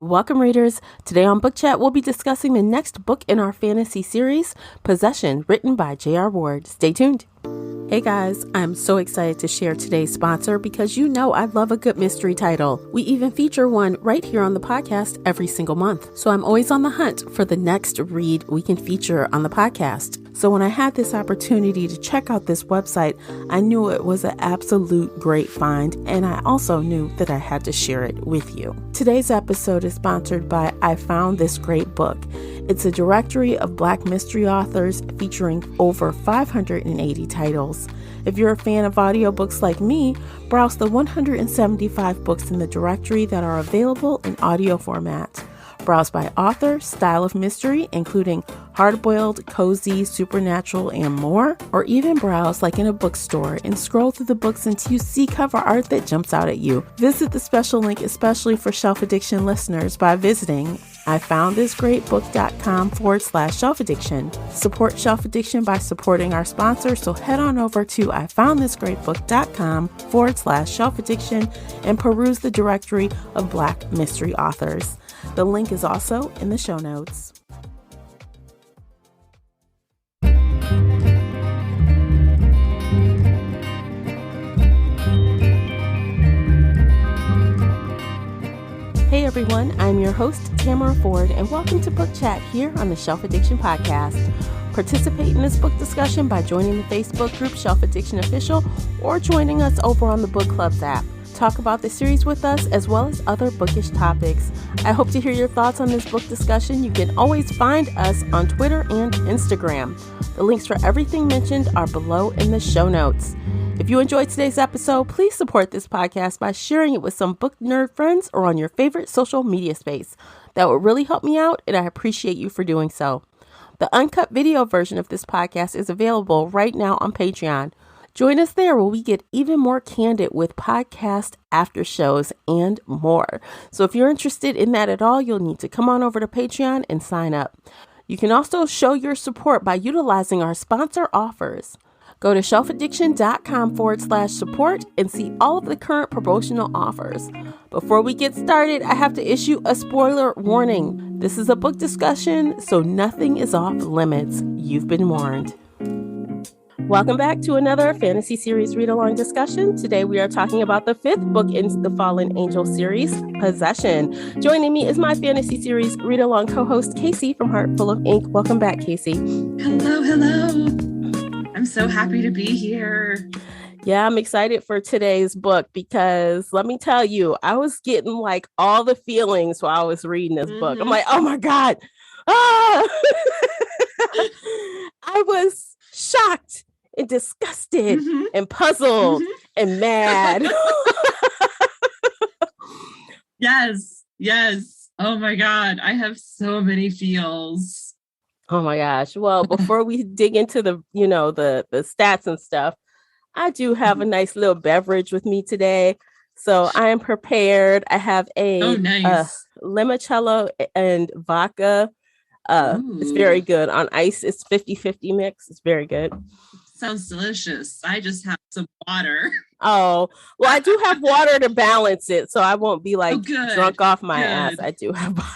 Welcome, readers. Today on Book Chat, we'll be discussing the next book in our fantasy series, Possession, written by J.R. Ward. Stay tuned. Hey guys, I'm so excited to share today's sponsor because you know I love a good mystery title. We even feature one right here on the podcast every single month. So I'm always on the hunt for the next read we can feature on the podcast. So when I had this opportunity to check out this website, I knew it was an absolute great find, and I also knew that I had to share it with you. Today's episode is sponsored by I Found This Great Book. It's a directory of Black mystery authors featuring over 580 titles. If you're a fan of audiobooks like me, browse the 175 books in the directory that are available in audio format. Browse by author, style of mystery, including hard-boiled, cozy, supernatural, and more, or even browse like in a bookstore and scroll through the books until you see cover art that jumps out at you. Visit the special link especially for Shelf Addiction listeners by visiting ifoundthisgreatbook.com/Shelf Addiction. Support Shelf Addiction by supporting our sponsor, so head on over to ifoundthisgreatbook.com/Shelf Addiction and peruse the directory of Black mystery authors. The link is also in the show notes. Hey everyone, I'm your host, Tamara Ford, and welcome to Book Chat here on the Shelf Addiction Podcast. Participate in this book discussion by joining the Facebook group Shelf Addiction Official or joining us over on the Book Clubs app. Talk about the series with us as well as other bookish topics. I hope to hear your thoughts on this book discussion. You can always find us on Twitter and Instagram. The links for everything mentioned are below in the show notes. If you enjoyed today's episode, please support this podcast by sharing it with some book nerd friends or on your favorite social media space. That would really help me out, and I appreciate you for doing so. The uncut video version of this podcast is available right now on Patreon. Join us there where we get even more candid with podcast after shows and more. So if you're interested in that at all, you'll need to come on over to Patreon and sign up. You can also show your support by utilizing our sponsor offers. Go to shelfaddiction.com/support and see all of the current promotional offers. Before we get started, I have to issue a spoiler warning. This is a book discussion, so nothing is off limits. You've been warned. Welcome back to another fantasy series read-along discussion. Today we are talking about the fifth book in the Fallen Angel series, Possession. Joining me is my fantasy series read-along co-host, Casey from Heart Full of Ink. Welcome back, Casey. Hello. I'm so happy to be here. Yeah, I'm excited for today's book because let me tell you, I was getting like all the feelings while I was reading this book. I'm like, oh my God. Ah! I was shocked and disgusted and puzzled and mad. Yes. Oh my God. I have so many feels. Oh my gosh. Well, before we dig into the stats and stuff, I do have a nice little beverage with me today. So I am prepared. I have a limoncello and vodka. It's very good. On ice, it's 50-50 mix. It's very good. Sounds delicious. I just have some water. Oh, well, I do have water to balance it, so I won't be like drunk off my ass. I do have water.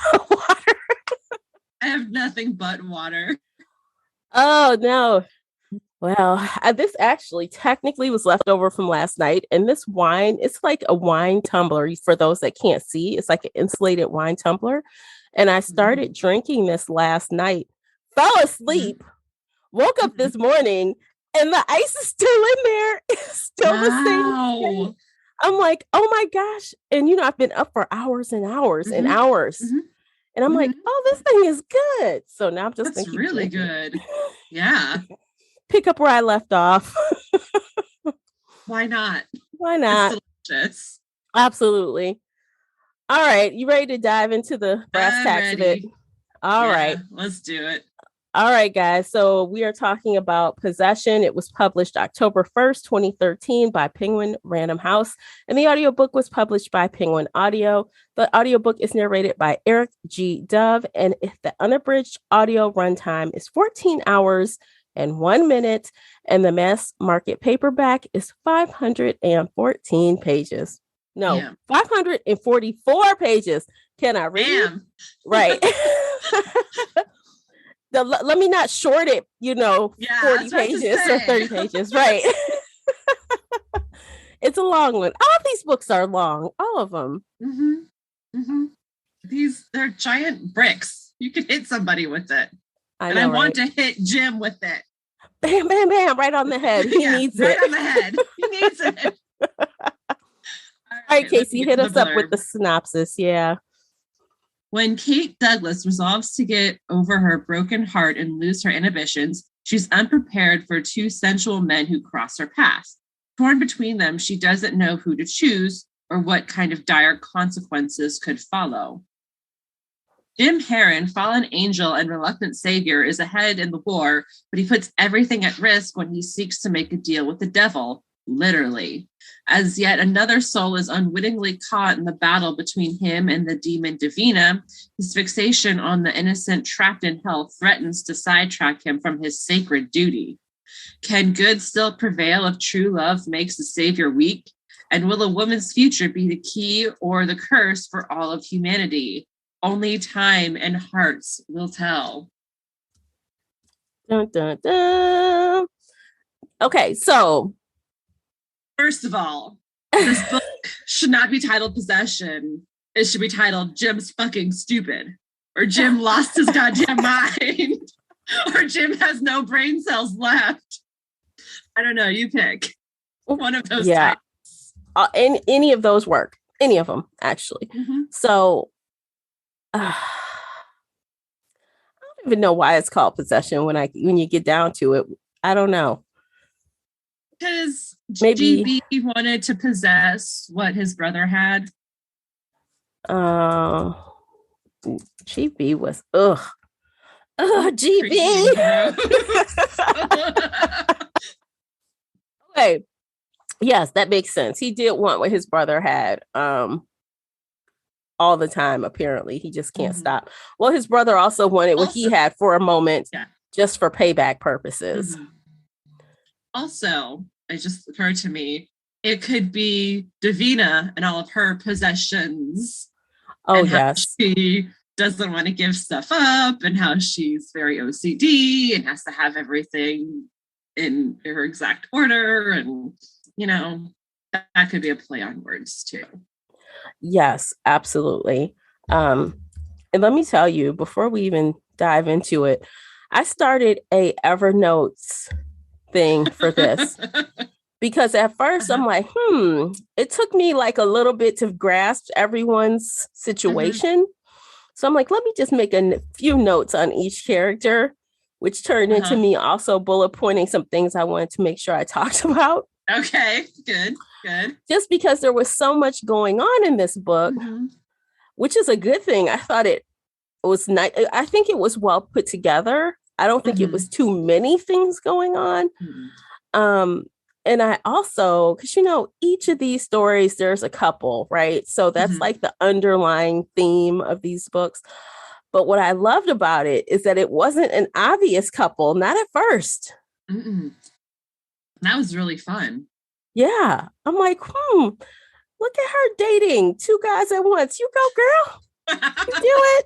I have nothing but water. Oh, no. Well, this actually technically was left over from last night. And this wine, it's like a wine tumbler. For those that can't see, it's like an insulated wine tumbler. And I started drinking this last night, fell asleep, woke up this morning, and the ice is still in there. It's still the same. I'm like, oh my gosh. And, I've been up for hours and hours and hours. And I'm like, oh, this thing is good. So now I'm just That's really good. Yeah. Pick up where I left off. Why not? It's delicious. Absolutely. All right. You ready to dive into the brass tacks of it? All right. Let's do it. All right, guys. So we are talking about Possession. It was published October 1st, 2013 by Penguin Random House. And the audiobook was published by Penguin Audio. The audiobook is narrated by Eric G. Dove. And the unabridged audio runtime is 14 hours and 1 minute. And the mass market paperback is 514 pages. No, 544 pages. Can I read? Damn. Right. Let me not short it, 40 pages or 30 pages. Right. It's a long one. All of these books are long. All of them. Mm-hmm. Mm-hmm. They're giant bricks. You can hit somebody with it. I want to hit Jim with it. Bam, bam, bam, right on the head. He needs it. Right on the head. He needs it. All right, Casey, hit us up with the synopsis. Yeah. When Kate Douglas resolves to get over her broken heart and lose her inhibitions, she's unprepared for two sensual men who cross her path. Torn between them, she doesn't know who to choose or what kind of dire consequences could follow. Jim Heron, fallen angel and reluctant savior, is ahead in the war, but he puts everything at risk when he seeks to make a deal with the devil, literally. As yet another soul is unwittingly caught in the battle between him and the demon Divina, his fixation on the innocent trapped in hell threatens to sidetrack him from his sacred duty. Can good still prevail if true love makes the savior weak? And will a woman's future be the key or the curse for all of humanity? Only time and hearts will tell. Dun, dun, dun. Okay, so first of all, this book should not be titled Possession. It should be titled Jim's fucking stupid, or Jim lost his goddamn mind, or Jim has no brain cells left. I don't know. You pick one of those. Yeah, any of those work. Any of them, actually. Mm-hmm. So. I don't even know why it's called Possession when you get down to it. I don't know. Because GB wanted to possess what his brother had. GB was GB. Okay. Yes, that makes sense. He did want what his brother had. All the time, apparently. He just can't stop. Well, his brother also wanted what he had for a moment, just for payback purposes. Mm-hmm. Also, it just occurred to me, it could be Divina and all of her possessions. Oh, yes. She doesn't want to give stuff up, and how she's very OCD and has to have everything in her exact order. And, that could be a play on words too. Yes, absolutely. And let me tell you, before we even dive into it, I started a Evernote thing for this because at first I'm like, it took me like a little bit to grasp everyone's situation. So I'm like, let me just make a few notes on each character, which turned into me also bullet pointing some things I wanted to make sure I talked about. Okay, good. Just because there was so much going on in this book, which is a good thing. I thought it was nice. I think it was well put together. I don't think it was too many things going on. And I also, because, each of these stories, there's a couple, right? So that's like the underlying theme of these books. But what I loved about it is that it wasn't an obvious couple, not at first. That was really fun. Yeah. I'm like, look at her dating two guys at once. You go, girl. You do it.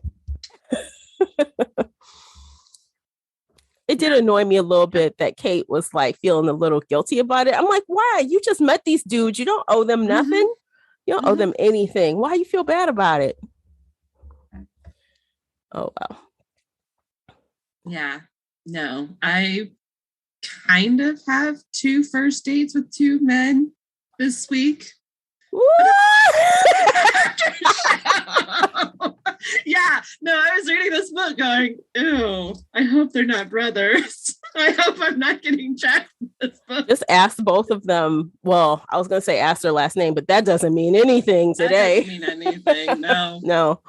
It did annoy me a little bit that Kate was like feeling a little guilty about it. I'm like, why? You just met these dudes. You don't owe them nothing. You don't owe them anything. Why you feel bad about it? Oh, wow. Yeah. No, I kind of have 2 first dates with 2 men this week. Yeah, no, I was reading this book going, ew, I hope they're not brothers. I hope I'm not getting jacked in this book. Just ask both of them. Well, I was going to say ask their last name, but that doesn't mean anything today. That doesn't mean anything, no. No.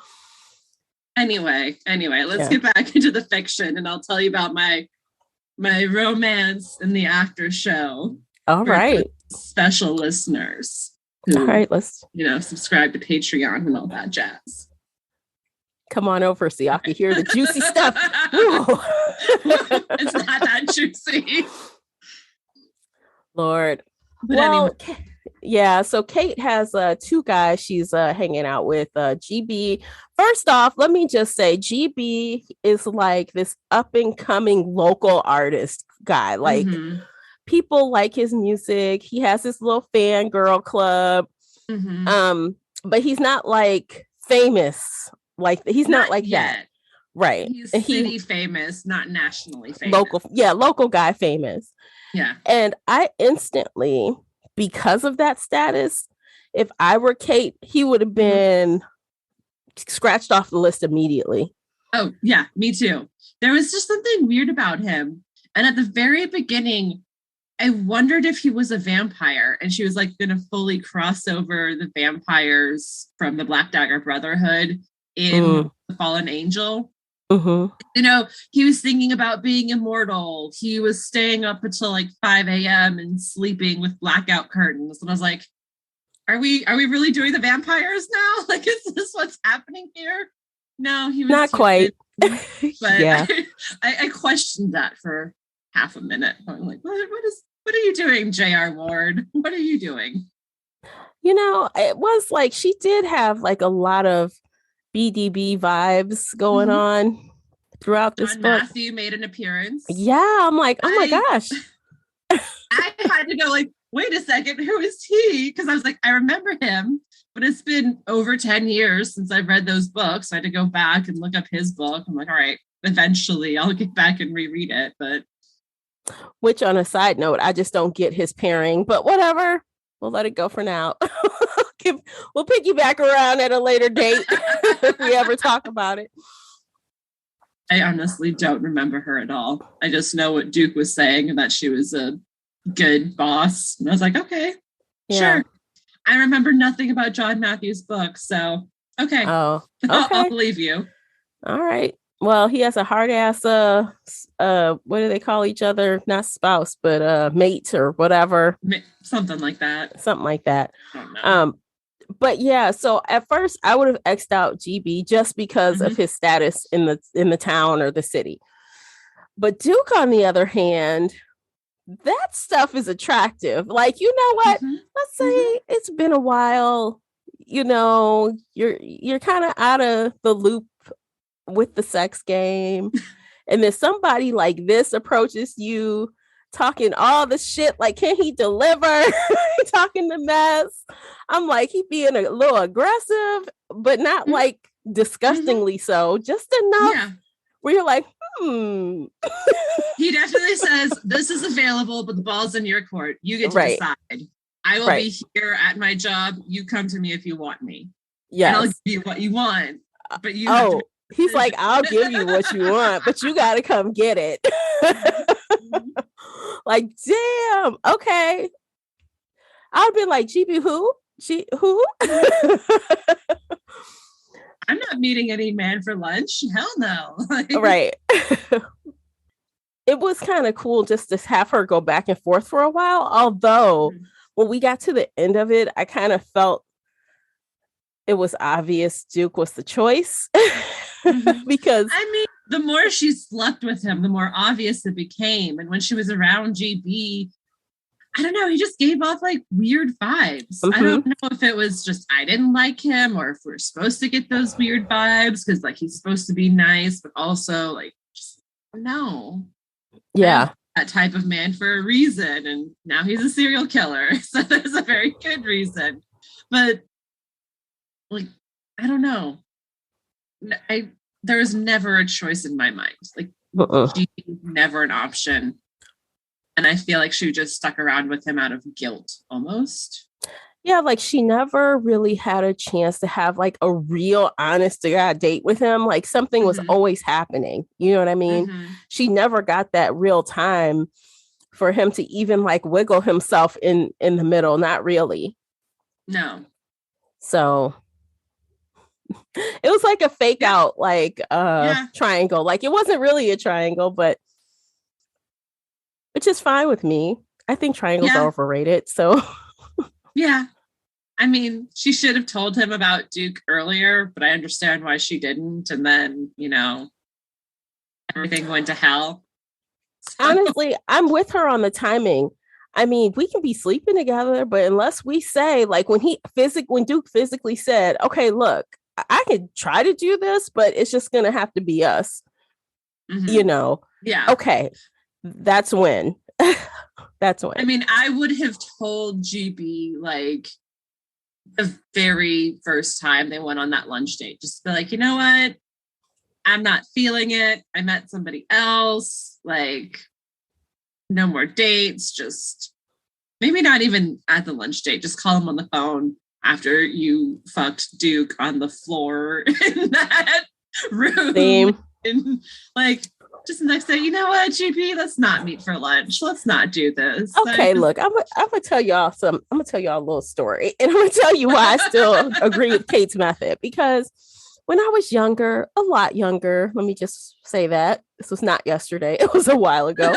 Anyway, let's get back into the fiction, and I'll tell you about my romance in the after show. All right. Special listeners who, all right, let's subscribe to Patreon and all that jazz. Come on over so y'all can hear the juicy stuff. It's not that juicy. Lord. But well, anyway. Yeah, so Kate has two guys she's hanging out with. GB. First off, let me just say GB is like this up and coming local artist guy. Like Mm-hmm. people like his music. He has this little fangirl club. Mm-hmm. Um, but he's not like famous. Like he's not Not like that. yet. Right. And He's he city famous, not nationally famous. local, yeah, local guy famous. Yeah. And I instantly, because of that status, if I were Kate, he would have Mm-hmm. been scratched off the list immediately. Oh, yeah, me too. There was just something weird about him. And at the very beginning, I wondered if he was a vampire and she was like going to fully cross over the vampires from the Black Dagger Brotherhood in The Fallen Angel. Mm-hmm. You know, he was thinking about being immortal. He was staying up until like 5 a.m. and sleeping with blackout curtains. And I was like, are we really doing the vampires now? Like, is this what's happening here? No, he was not quite. But yeah. I questioned that for half a minute. I'm like, what are you doing, J.R. Ward? What are you doing? You know, it was like she did have like a lot of BDB vibes going on throughout this John book. Matthew made an appearance. Yeah, I'm like, oh my gosh. I had to go like, wait a second, who is he? Because I was like, I remember him, but it's been over 10 years since I've read those books. I had to go back and look up his book. I'm like, all right, eventually I'll get back and reread it. But which, on a side note, I just don't get his pairing, but whatever. We'll let it go for now. We'll pick you back around at a later date if we ever talk about it. I honestly don't remember her at all. I just know what Duke was saying and that she was a good boss. And I was like, okay, sure. I remember nothing about John Matthews' book. So, okay. Oh, okay. I'll believe you. All right. Well, he has a hard ass, what do they call each other? Not spouse, but mate or whatever. Something like that. Something like that. I don't know. But yeah, so at first I would have X'd out GB just because of his status in the town or the city. But Duke, on the other hand, that stuff is attractive. Like, you know what? Let's say it's been a while, you know, you're kind of out of the loop with the sex game. And then somebody like this approaches you talking all the shit, like, can he deliver? Talking the mess. I'm like, he being a little aggressive, but not like disgustingly so, just enough where you're like, He definitely says, this is available, but the ball's in your court. You get to decide. I will be here at my job. You come to me if you want me. Yes. And I'll give you what you want. But you have to he's like, I'll give you what you want, but you got to come get it. Like, damn. Okay. I'd be like, GB, who? Who? I'm not meeting any man for lunch. Hell no. Right. It was kind of cool just to have her go back and forth for a while. Although when we got to the end of it, I kind of felt it was obvious Duke was the choice. Because I mean, the more she slept with him, the more obvious it became. And when she was around GB, I don't know, he just gave off like weird vibes. I don't know if it was just I didn't like him or if we're supposed to get those weird vibes because like he's supposed to be nice, but also like just no. Yeah. That type of man for a reason. And now he's a serial killer. So there's a very good reason. But like, I don't know. There was never a choice in my mind. Like she never an option. And I feel like she just stuck around with him out of guilt almost. Yeah, like she never really had a chance to have like a real honest to God date with him. Like something was always happening. You know what I mean? She never got that real time for him to even like wiggle himself in the middle. Not really. No. So it was like a fake out, like triangle. Like it wasn't really a triangle, but which is fine with me. I think triangles are overrated. So yeah. I mean, she should have told him about Duke earlier, but I understand why she didn't. And then, you know, everything went to hell. So. Honestly, I'm with her on the timing. I mean, we can be sleeping together, but unless we say, like, when Duke physically said, okay, look, I can try to do this, but it's just gonna have to be us, you know. Yeah. Okay, that's when. That's when. I mean, I would have told GB like the very first time they went on that lunch date, just be like, you know what? I'm not feeling it. I met somebody else. Like, no more dates. Just maybe not even at the lunch date. Just call him on the phone after you fucked Duke on the floor in that room. Same. And like, just the next day, you know what, GP, let's not meet for lunch. Let's not do this. Okay, look, I'm gonna tell y'all a little story, and I'm gonna tell you why I still agree with Kate's method. Because when I was younger, a lot younger, let me just say that this was not yesterday, it was a while ago.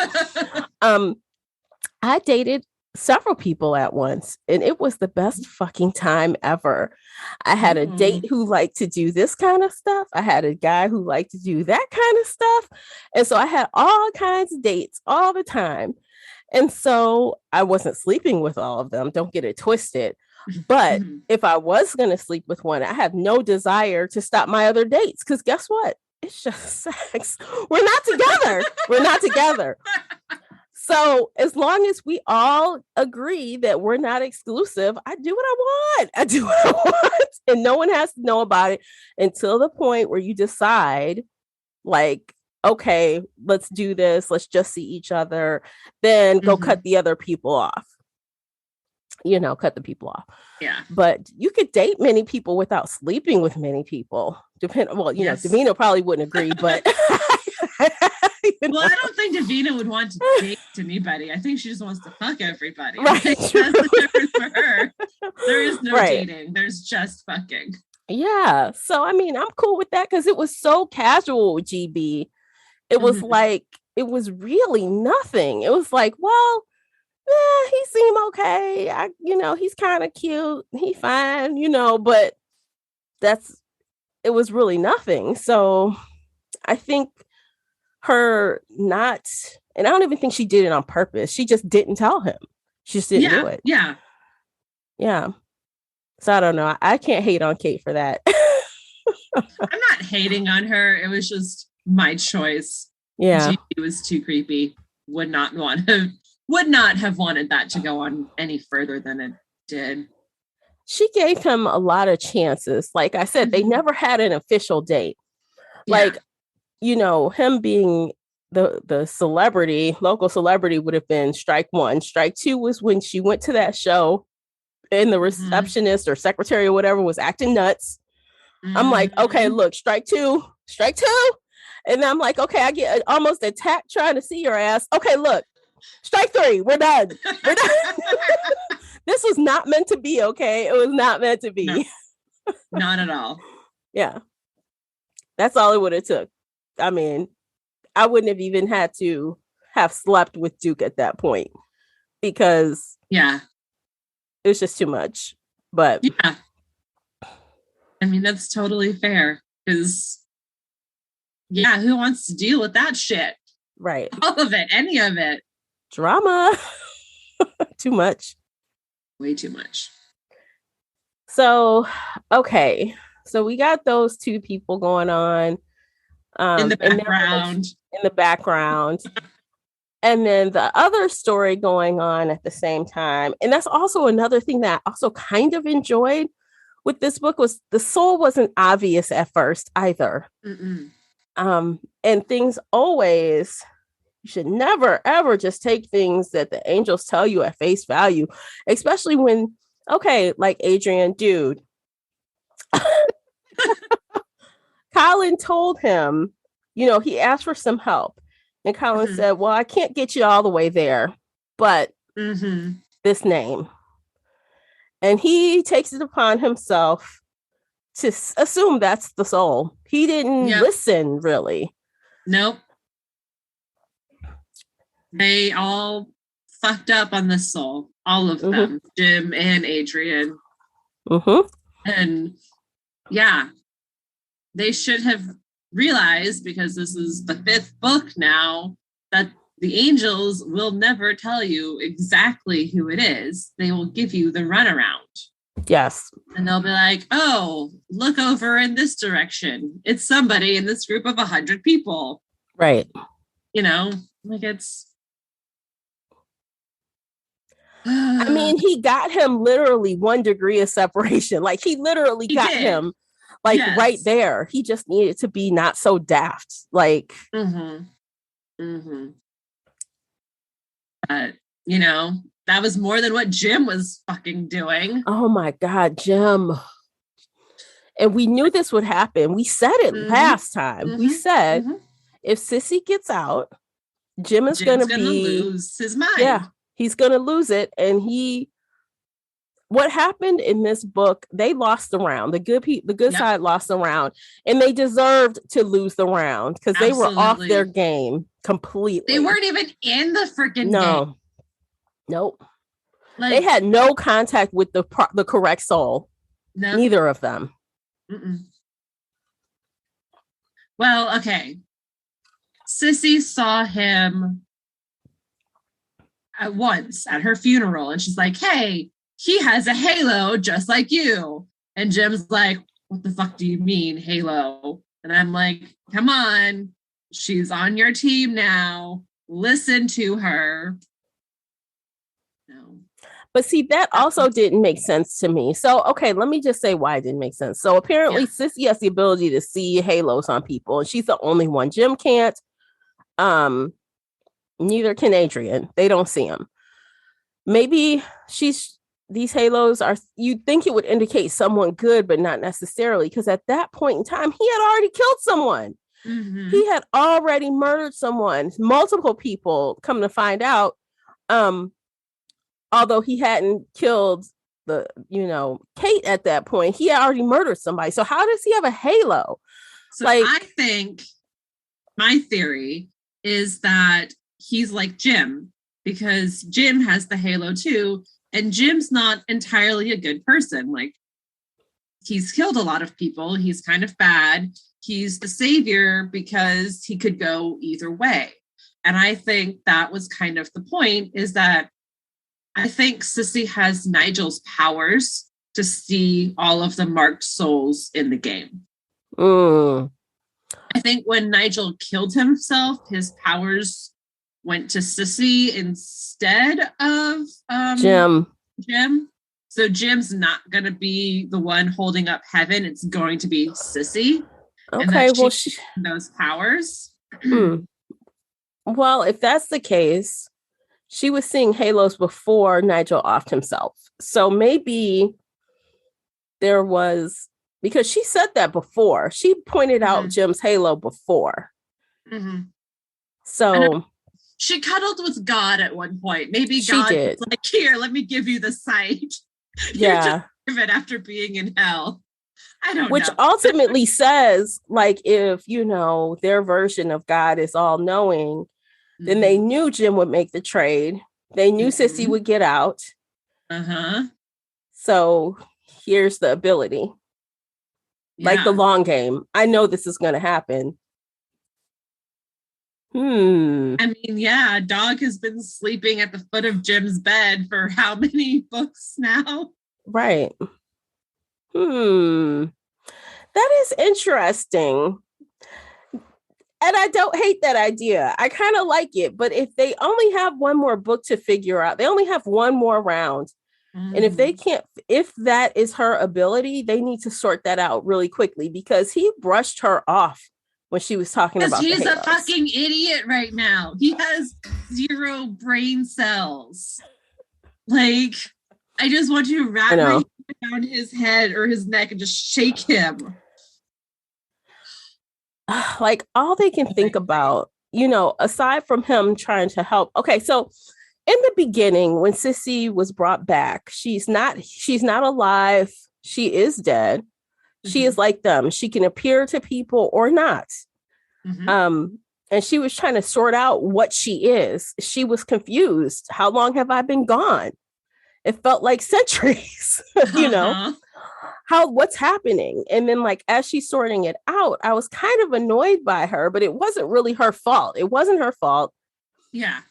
I dated several people at once, and it was the best fucking time ever. I had a date who liked to do this kind of stuff. I had a guy who liked to do that kind of stuff. And so I had all kinds of dates all the time. And so I wasn't sleeping with all of them. Don't get it twisted. But if I was going to sleep with one, I have no desire to stop my other dates, because guess what? It's just sex. We're not together. We're not together. So as long as we all agree that we're not exclusive, I do what I want. I do what I want. And no one has to know about it until the point where you decide, like, okay, let's do this. Let's just see each other. Then go cut the other people off. Cut the people off. Yeah. But you could date many people without sleeping with many people. Yes. Davina probably wouldn't agree, but Well, I don't think Davina would want to date anybody. I think she just wants to fuck everybody. Right. That's the difference for her. There is no dating. There's just fucking. Yeah. So, I mean, I'm cool with that because it was so casual with GB. It was like, it was really nothing. It was like, well, he seemed okay. He's kind of cute. He fine, but it was really nothing. So I think her not, and I don't even think she did it on purpose. She just didn't tell him. She just didn't do it. Yeah. Yeah. So I don't know. I can't hate on Kate for that. I'm not hating on her. It was just my choice. Yeah. It was too creepy. Would not have wanted that to go on any further than it did. She gave him a lot of chances. Like I said, they never had an official date. Like, him being the celebrity, local celebrity, would have been strike one. Strike two was when she went to that show and the receptionist or secretary or whatever was acting nuts. I'm like, okay, look, strike two. And I'm like, okay, I get almost attacked trying to see your ass. Okay, look, strike three. We're done. This was not meant to be, okay? It was not meant to be. No, not at all. Yeah. That's all it would have took. I mean, I wouldn't have even had to have slept with Duke at that point because it was just too much. But yeah, I mean, that's totally fair because who wants to deal with that shit? Right. All of it, any of it. Drama. Too much. Way too much. So, okay. So we got those two people going on. In the background. And then the other story going on at the same time. And that's also another thing that I also kind of enjoyed with this book was the soul wasn't obvious at first either. And things always, you should never, ever just take things that the angels tell you at face value, especially when, okay, like Adrian, dude, Colin told him, he asked for some help. And Colin said, well, I can't get you all the way there, but this name. And he takes it upon himself to assume that's the soul. He didn't listen, really. Nope. They all fucked up on the soul. All of them. Jim and Adrian. And they should have realized, because this is the fifth book now, that the angels will never tell you exactly who it is. They will give you the runaround. Yes. And they'll be like, oh, look over in this direction. It's somebody in this group of 100 people. Right. You know, like it's. I mean, he got him literally 1 degree of separation. Like he literally got him like right there. He just needed to be not so daft. Like, you know, that was more than what Jim was fucking doing. Oh my God, Jim. And we knew this would happen. We said it last time. We said if Sissy gets out, Jim's going to lose his mind. Yeah, he's going to lose it. And what happened in this book, they lost the round. The good side lost the round, and they deserved to lose the round because they were off their game completely. They weren't even in the freaking game. Nope. Like, they had no contact with the correct soul. No. Neither of them. Well, okay. Sissy saw him at once at her funeral, and she's like, hey, he has a halo just like you. And Jim's like, what the fuck do you mean, halo? And I'm like, come on. She's on your team now. Listen to her. No. But see, that also didn't make sense to me. So, okay, let me just say why it didn't make sense. So apparently Sissy has the ability to see halos on people, and she's the only one. Jim can't. Neither can Adrian. They don't see him. Maybe these halos are, you'd think it would indicate someone good, but not necessarily, because at that point in time, he had already killed someone. He had already murdered someone, multiple people, come to find out. Although he hadn't killed Kate at that point, he had already murdered somebody. So how does he have a halo? So I think my theory is that he's like Jim, because Jim has the halo too. And Jim's not entirely a good person. Like, he's killed a lot of people. He's kind of bad. He's the savior because he could go either way. And I think that was kind of the point, is that I think Sissy has Nigel's powers to see all of the marked souls in the game. I think when Nigel killed himself, his powers went to Sissy instead of Jim. So Jim's not going to be the one holding up heaven. It's going to be Sissy. Okay, well, those powers. Well, if that's the case, she was seeing halos before Nigel offed himself. So maybe there was, because she said that before. She pointed out Jim's halo before. So she cuddled with God at one point. Maybe God was like, here, let me give you the sight. Yeah. Give it after being in hell. I don't know. Which ultimately says, like, if, their version of God is all knowing, then they knew Jim would make the trade. They knew Sissy would get out. So here's the ability. Like the long game. I know this is going to happen. I mean, Dog has been sleeping at the foot of Jim's bed for how many books now? Right. That is interesting. And I don't hate that idea. I kind of like it. But if they only have one more book to figure out, they only have one more round. And if they can't, if that is her ability, they need to sort that out really quickly, because he brushed her off when she was talking about he's a fucking idiot right now. He has 0 brain cells. Like, I just want you to wrap my hand around his head or his neck and just shake him. Like, all they can think about, aside from him trying to help. Okay, so in the beginning, when Sissy was brought back, she's not alive. She is dead. She is like them. She can appear to people or not. And she was trying to sort out what she is. She was confused. How long have I been gone? It felt like centuries, what's happening? And then, like, as she's sorting it out, I was kind of annoyed by her, but it wasn't really her fault. It wasn't her fault. Yeah.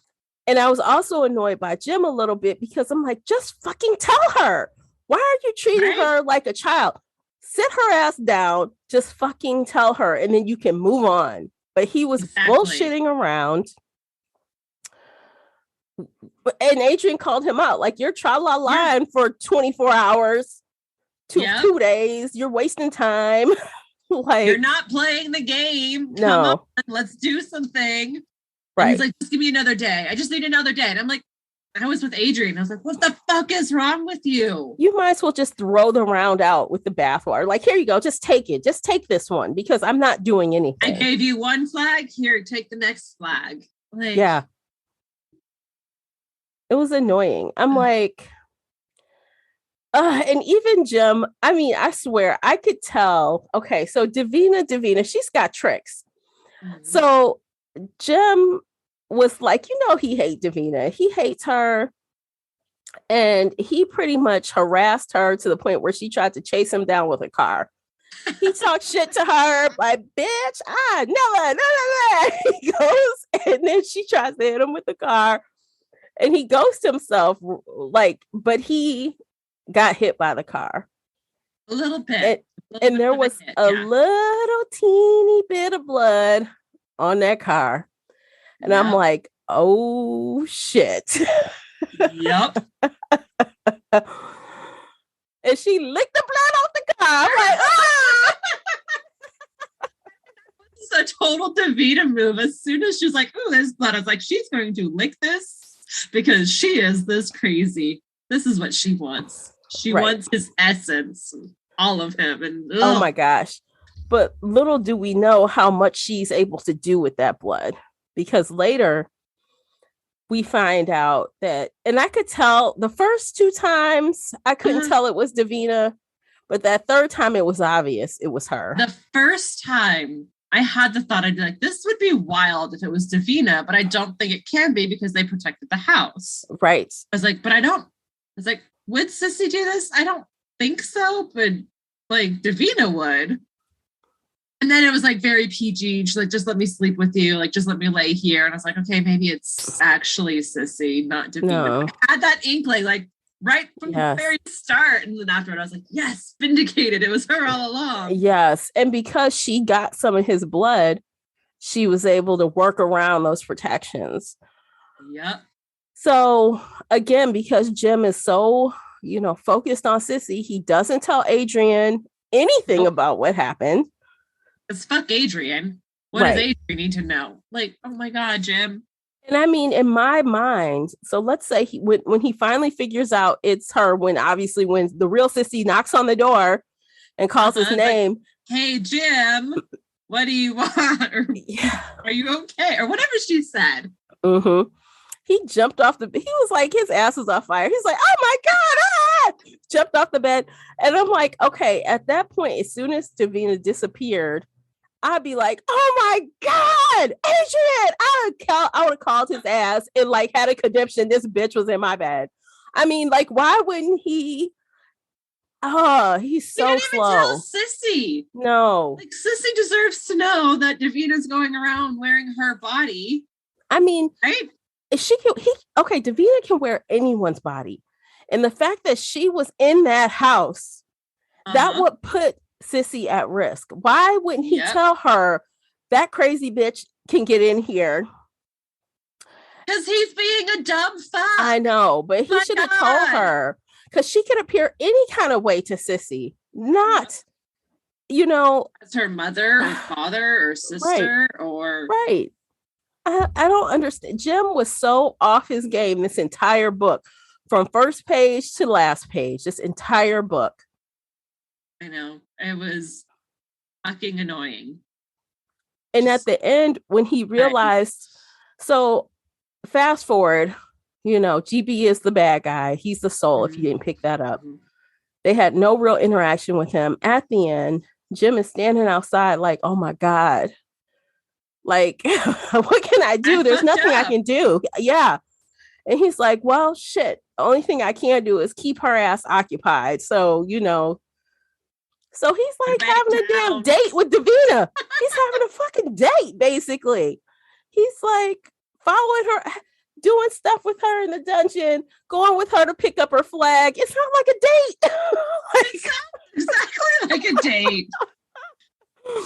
And I was also annoyed by Jim a little bit because I'm like, just fucking tell her. Why are you treating her like a child? Sit her ass down, just fucking tell her, and then you can move on. But he was bullshitting around. And Adrian called him out, like, you're tra-la-la for 24 hours, two days. You're wasting time. Like, you're not playing the game. No. Come on, let's do something. Right. And he's like, just give me another day. I just need another day. And I'm like, I was with Adrian. I was like, what the fuck is wrong with you? You might as well just throw the round out with the bathwater. Like, here you go. Just take it. Just take this one because I'm not doing anything. I gave you one flag. Here, take the next flag. Like, yeah. It was annoying. I'm like, and even Jim, I mean, I swear I could tell. Okay, so Davina, she's got tricks. Mm-hmm. So Jim was like, he hates Davina. He hates her. And he pretty much harassed her to the point where she tried to chase him down with a car. He talked shit to her, like, bitch, never. He goes, and then she tries to hit him with the car. And he ghosted himself, like, but he got hit by the car. A little bit. And there was a little teeny bit of blood on that car. And I'm like, oh, shit. Yep. And she licked the blood off the car. I'm like, ah! It's a total Davina move. As soon as she's like, oh, there's blood, I was like, she's going to lick this because she is this crazy. This is what she wants. She wants his essence, all of him. And oh my gosh. But little do we know how much she's able to do with that blood. Because later we find out that, and I could tell the first 2 times I couldn't tell it was Davina, but that third time it was obvious it was her. The first time I had the thought, I'd be like, this would be wild if it was Davina, but I don't think it can be because they protected the house. Right. I was like, but I was like, would Sissy do this? I don't think so, but like Davina would. And then it was like very PG. She's like, just let me sleep with you. Like, just let me lay here. And I was like, okay, maybe it's actually Sissy, not Davina. No. I had that inkling, like right from the very start. And then afterward, I was like, yes, vindicated. It was her all along. Yes. And because she got some of his blood, she was able to work around those protections. Yep. So again, because Jim is so, focused on Sissy, he doesn't tell Adrian anything about what happened. It's fuck Adrian. What does Adrian need to know? Like, oh my God, Jim. And I mean, in my mind, so let's say when he finally figures out it's her, when the real Sissy knocks on the door and calls his name. Like, hey, Jim, what do you want? Or, are you okay? Or whatever she said. Mm-hmm. He jumped off he was like, his ass was on fire. He's like, oh my God, jumped off the bed. And I'm like, okay, at that point, as soon as Davina disappeared, I'd be like, oh my God, Adrian, I would have called his ass and like had a conniption. This bitch was in my bed. I mean, like, why wouldn't he? Oh, he's so slow. Even tell Sissy. No. Like, Sissy deserves to know that Davina's going around wearing her body. I mean, right? Davina can wear anyone's body. And the fact that she was in that house, that would put Sissy at risk. Why wouldn't he tell her that crazy bitch can get in here? Because he's being a dumb fuck. I know, but he should have told her, because she could appear any kind of way to Sissy. Not, as her mother or father or sister or right. I don't understand. Jim was so off his game this entire book, from first page to last page, this entire book. I know. It was fucking annoying. And at the end, when he realized, so fast forward, GB is the bad guy. He's the soul, if you didn't pick that up. Mm-hmm. They had no real interaction with him. At the end, Jim is standing outside like, oh my God. Like, what can I do? There's nothing I can do. Yeah. And he's like, well, shit. The only thing I can do is keep her ass occupied. So, so he's like having a damn date with Davina. He's having a fucking date, basically. He's like, following her, doing stuff with her in the dungeon, going with her to pick up her flag. It's not like a date. Like, exactly like a date.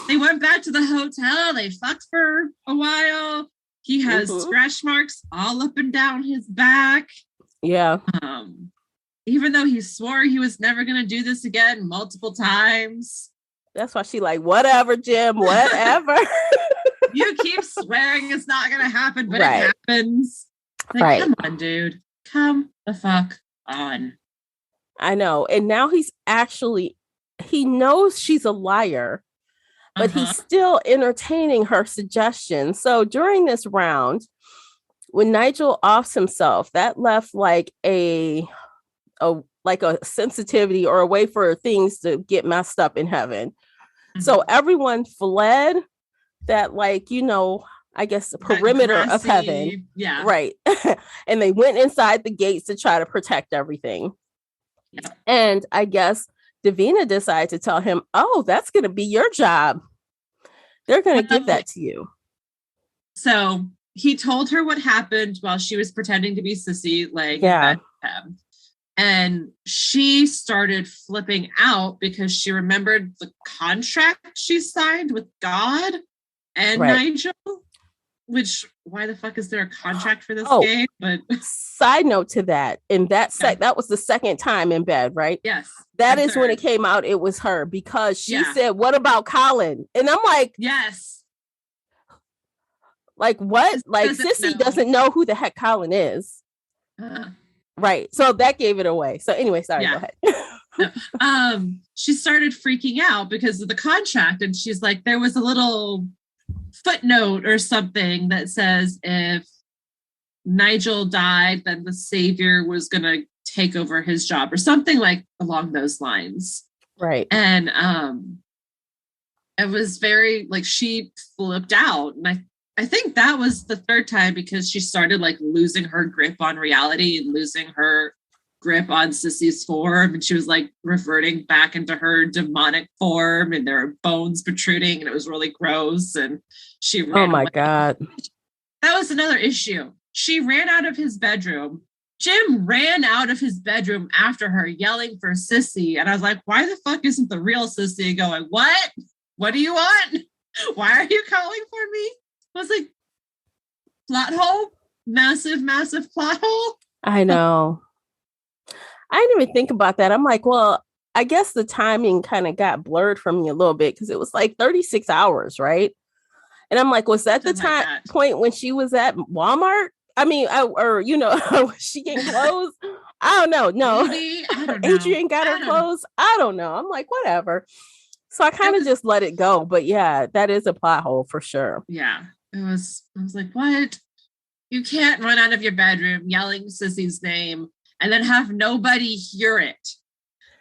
They went back to the hotel. They fucked for a while. He has scratch marks all up and down his back. Yeah. Even though he swore he was never going to do this again multiple times. That's why she like, whatever, Jim, whatever. You keep swearing it's not going to happen, but it happens. Like, come on, dude. Come the fuck on. I know. And now he knows she's a liar, but he's still entertaining her suggestions. So during this round, when Nigel offs himself, that left like a sensitivity or a way for things to get messed up in heaven. So everyone fled that, like, you know, I guess the perimeter of heaven. Yeah. Right. And they went inside the gates to try to protect everything. Yeah. And I guess Davina decided to tell him, oh, that's going to be your job. They're going to give that to you. So he told her what happened while she was pretending to be Sissy, like, and she started flipping out because she remembered the contract she signed with God and Nigel. Which, why the fuck is there a contract for this game? But side note to that, in that that was the second time in bed, right? Yes. That is when it came out. It was her, because she said, "What about Colin?" And I'm like, yes. Like, what? Like, Sissy doesn't know who the heck Colin is. Right. So that gave it away. So anyway, sorry, go ahead. She started freaking out because of the contract, and she's like, there was a little footnote or something that says if Nigel died, then the savior was going to take over his job or something like along those lines. Right. And it was very, like, she flipped out. And I think that was the third time, because she started like losing her grip on reality and losing her grip on Sissy's form, and she was like reverting back into her demonic form, and there were bones protruding, and it was really gross. And she ran away. God, that was another issue. She ran out of his bedroom. Jim ran out of his bedroom after her, yelling for Sissy, and I was like, why the fuck isn't the real Sissy going, what do you want? Why are you calling for me? I was like, plot hole, massive plot hole. I know. I didn't even think about that. I'm like, well, I guess the timing kind of got blurred for me a little bit, because it was like 36 hours, right? And I'm like, was that the point when she was at Walmart? I mean, she getting clothes? I don't know. No, maybe, I don't know. Adrian got her clothes. I don't know. I'm like, whatever. So I kind of just let it go. But yeah, that is a plot hole for sure. Yeah, I was like, what? You can't run out of your bedroom yelling Sissy's name and then have nobody hear it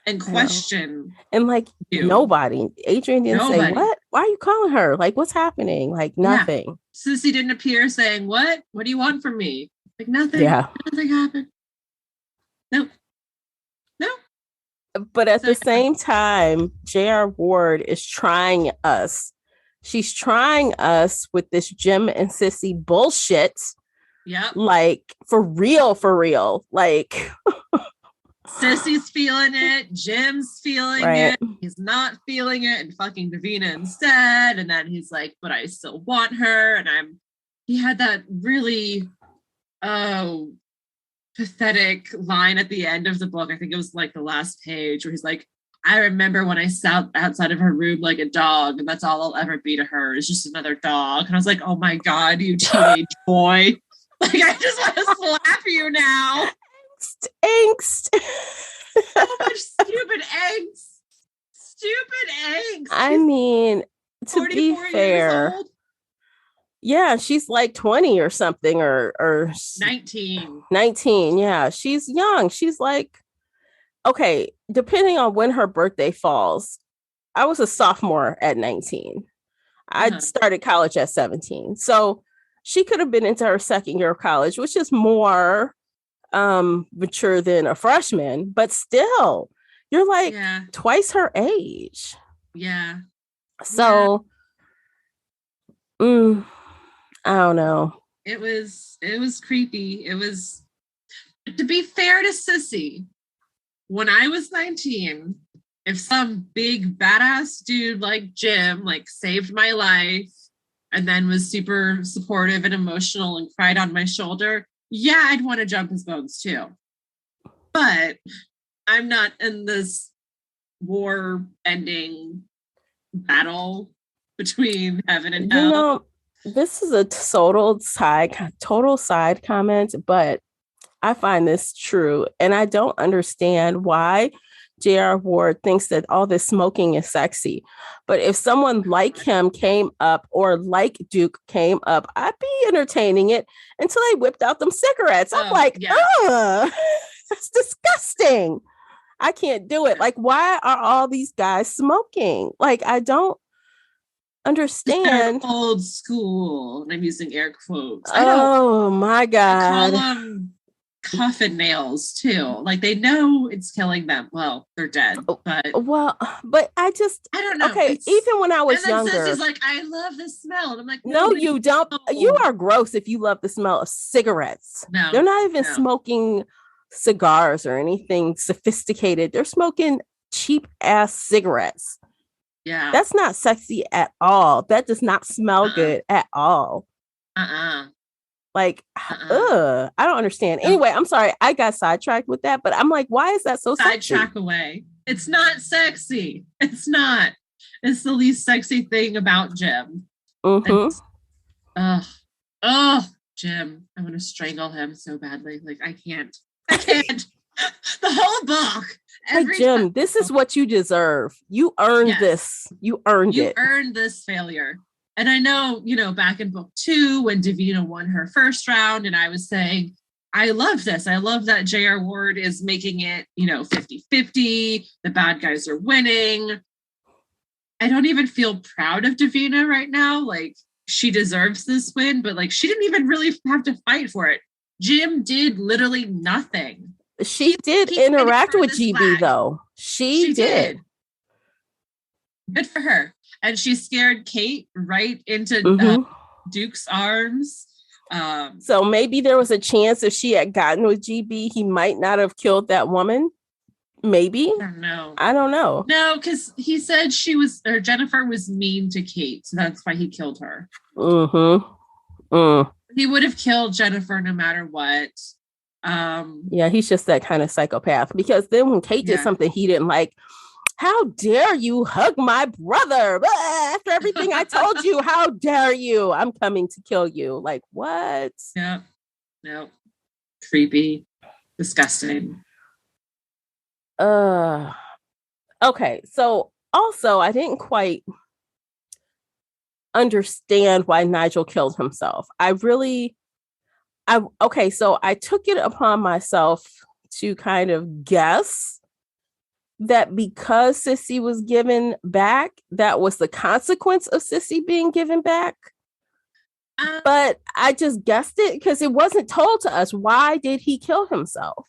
and question. And like nobody. Adrian didn't say, what? Why are you calling her? Like, what's happening? Like, nothing. Yeah. Sissy didn't appear saying, what? What do you want from me? Like, nothing. Yeah. Nothing happened. No. But at the same time, J.R. Ward is trying us. She's trying us with this Jim and Sissy bullshit. Yeah. Like, for real. Like, Sissy's feeling it. Jim's feeling it. He's not feeling it, and fucking Davina instead. And then he's like, but I still want her. And he had that really pathetic line at the end of the book. I think it was like the last page, where he's like, I remember when I sat outside of her room like a dog, and that's all I'll ever be to her, is just another dog. And I was like, oh my God, you teenage boy. Like, I just want to slap you now. Angst. So much stupid angst. I mean, to be fair, yeah, she's like 20 or something, or 19. 19, yeah. She's young. She's like, okay, depending on when her birthday falls, I was a sophomore at 19. I started college at 17. So she could have been into her second year of college, which is more mature than a freshman, but still, you're like twice her age. Yeah. So, I don't know. it was creepy. It was, to be fair to Sissy, when I was 19, if some big badass dude like Jim like saved my life and then was super supportive and emotional and cried on my shoulder, yeah, I'd want to jump his bones too. But I'm not in this war ending battle between heaven and hell. You know, this is a total side comment, but I find this true. And I don't understand why J.R. Ward thinks that all this smoking is sexy. But if someone like him came up or like Duke came up, I'd be entertaining it until they whipped out them cigarettes. I'm like, ugh, that's disgusting. I can't do it. Like, why are all these guys smoking? Like, I don't understand. They're old school. And I'm using air quotes. Oh my God. I call them coffin nails too. Like, they know it's killing them. Well, they're dead. But I don't know. Okay, even when I was younger, Sissy's like, I love the smell. And I'm like, no, you don't. You are gross if you love the smell of cigarettes. No, they're not even smoking cigars or anything sophisticated. They're smoking cheap ass cigarettes. Yeah, that's not sexy at all. That does not smell good at all. Like, I don't understand. Anyway, I'm sorry, I got sidetracked with that, but I'm like, why is that so sexy? Sidetrack away. It's not sexy. It's not. It's the least sexy thing about Jim. Jim, I want to strangle him so badly. Like, I can't. The whole book. Hey, Jim, this is what you deserve. You earned this. You earned it. You earned this failure. And I know, back in book 2, when Davina won her first round, and I was saying, I love this. I love that J.R. Ward is making it, 50-50. The bad guys are winning. I don't even feel proud of Davina right now. Like, she deserves this win, but like, she didn't even really have to fight for it. Jim did literally nothing. She did interact with GB, though. She did. Good for her. And she scared Kate right into Duke's arms. So maybe there was a chance if she had gotten with GB, he might not have killed that woman. Maybe. I don't know. No, because he said Jennifer was mean to Kate. So that's why he killed her. He would have killed Jennifer no matter what. Yeah, he's just that kind of psychopath. Because then when Kate did something he didn't like, how dare you hug my brother? After everything I told you, how dare you? I'm coming to kill you. Like, what? Yeah. No. Creepy. Disgusting. Okay. So also, I didn't quite understand why Nigel killed himself. So I took it upon myself to kind of guess that because Sissy was given back, that was the consequence of Sissy being given back. But I just guessed it because it wasn't told to us. Why did he kill himself?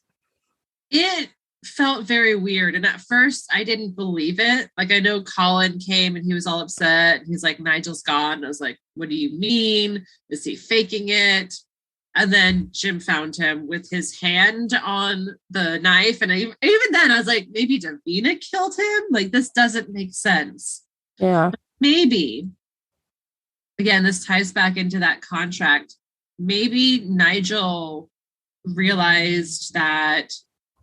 It felt very weird. And at first I didn't believe it. Like, I know Colin came and he was all upset. He's like, Nigel's gone. And I was like, what do you mean? Is he faking it? And then Jim found him with his hand on the knife. And even then I was like, maybe Davina killed him? Like, this doesn't make sense. Yeah. But maybe, again, this ties back into that contract. Maybe Nigel realized that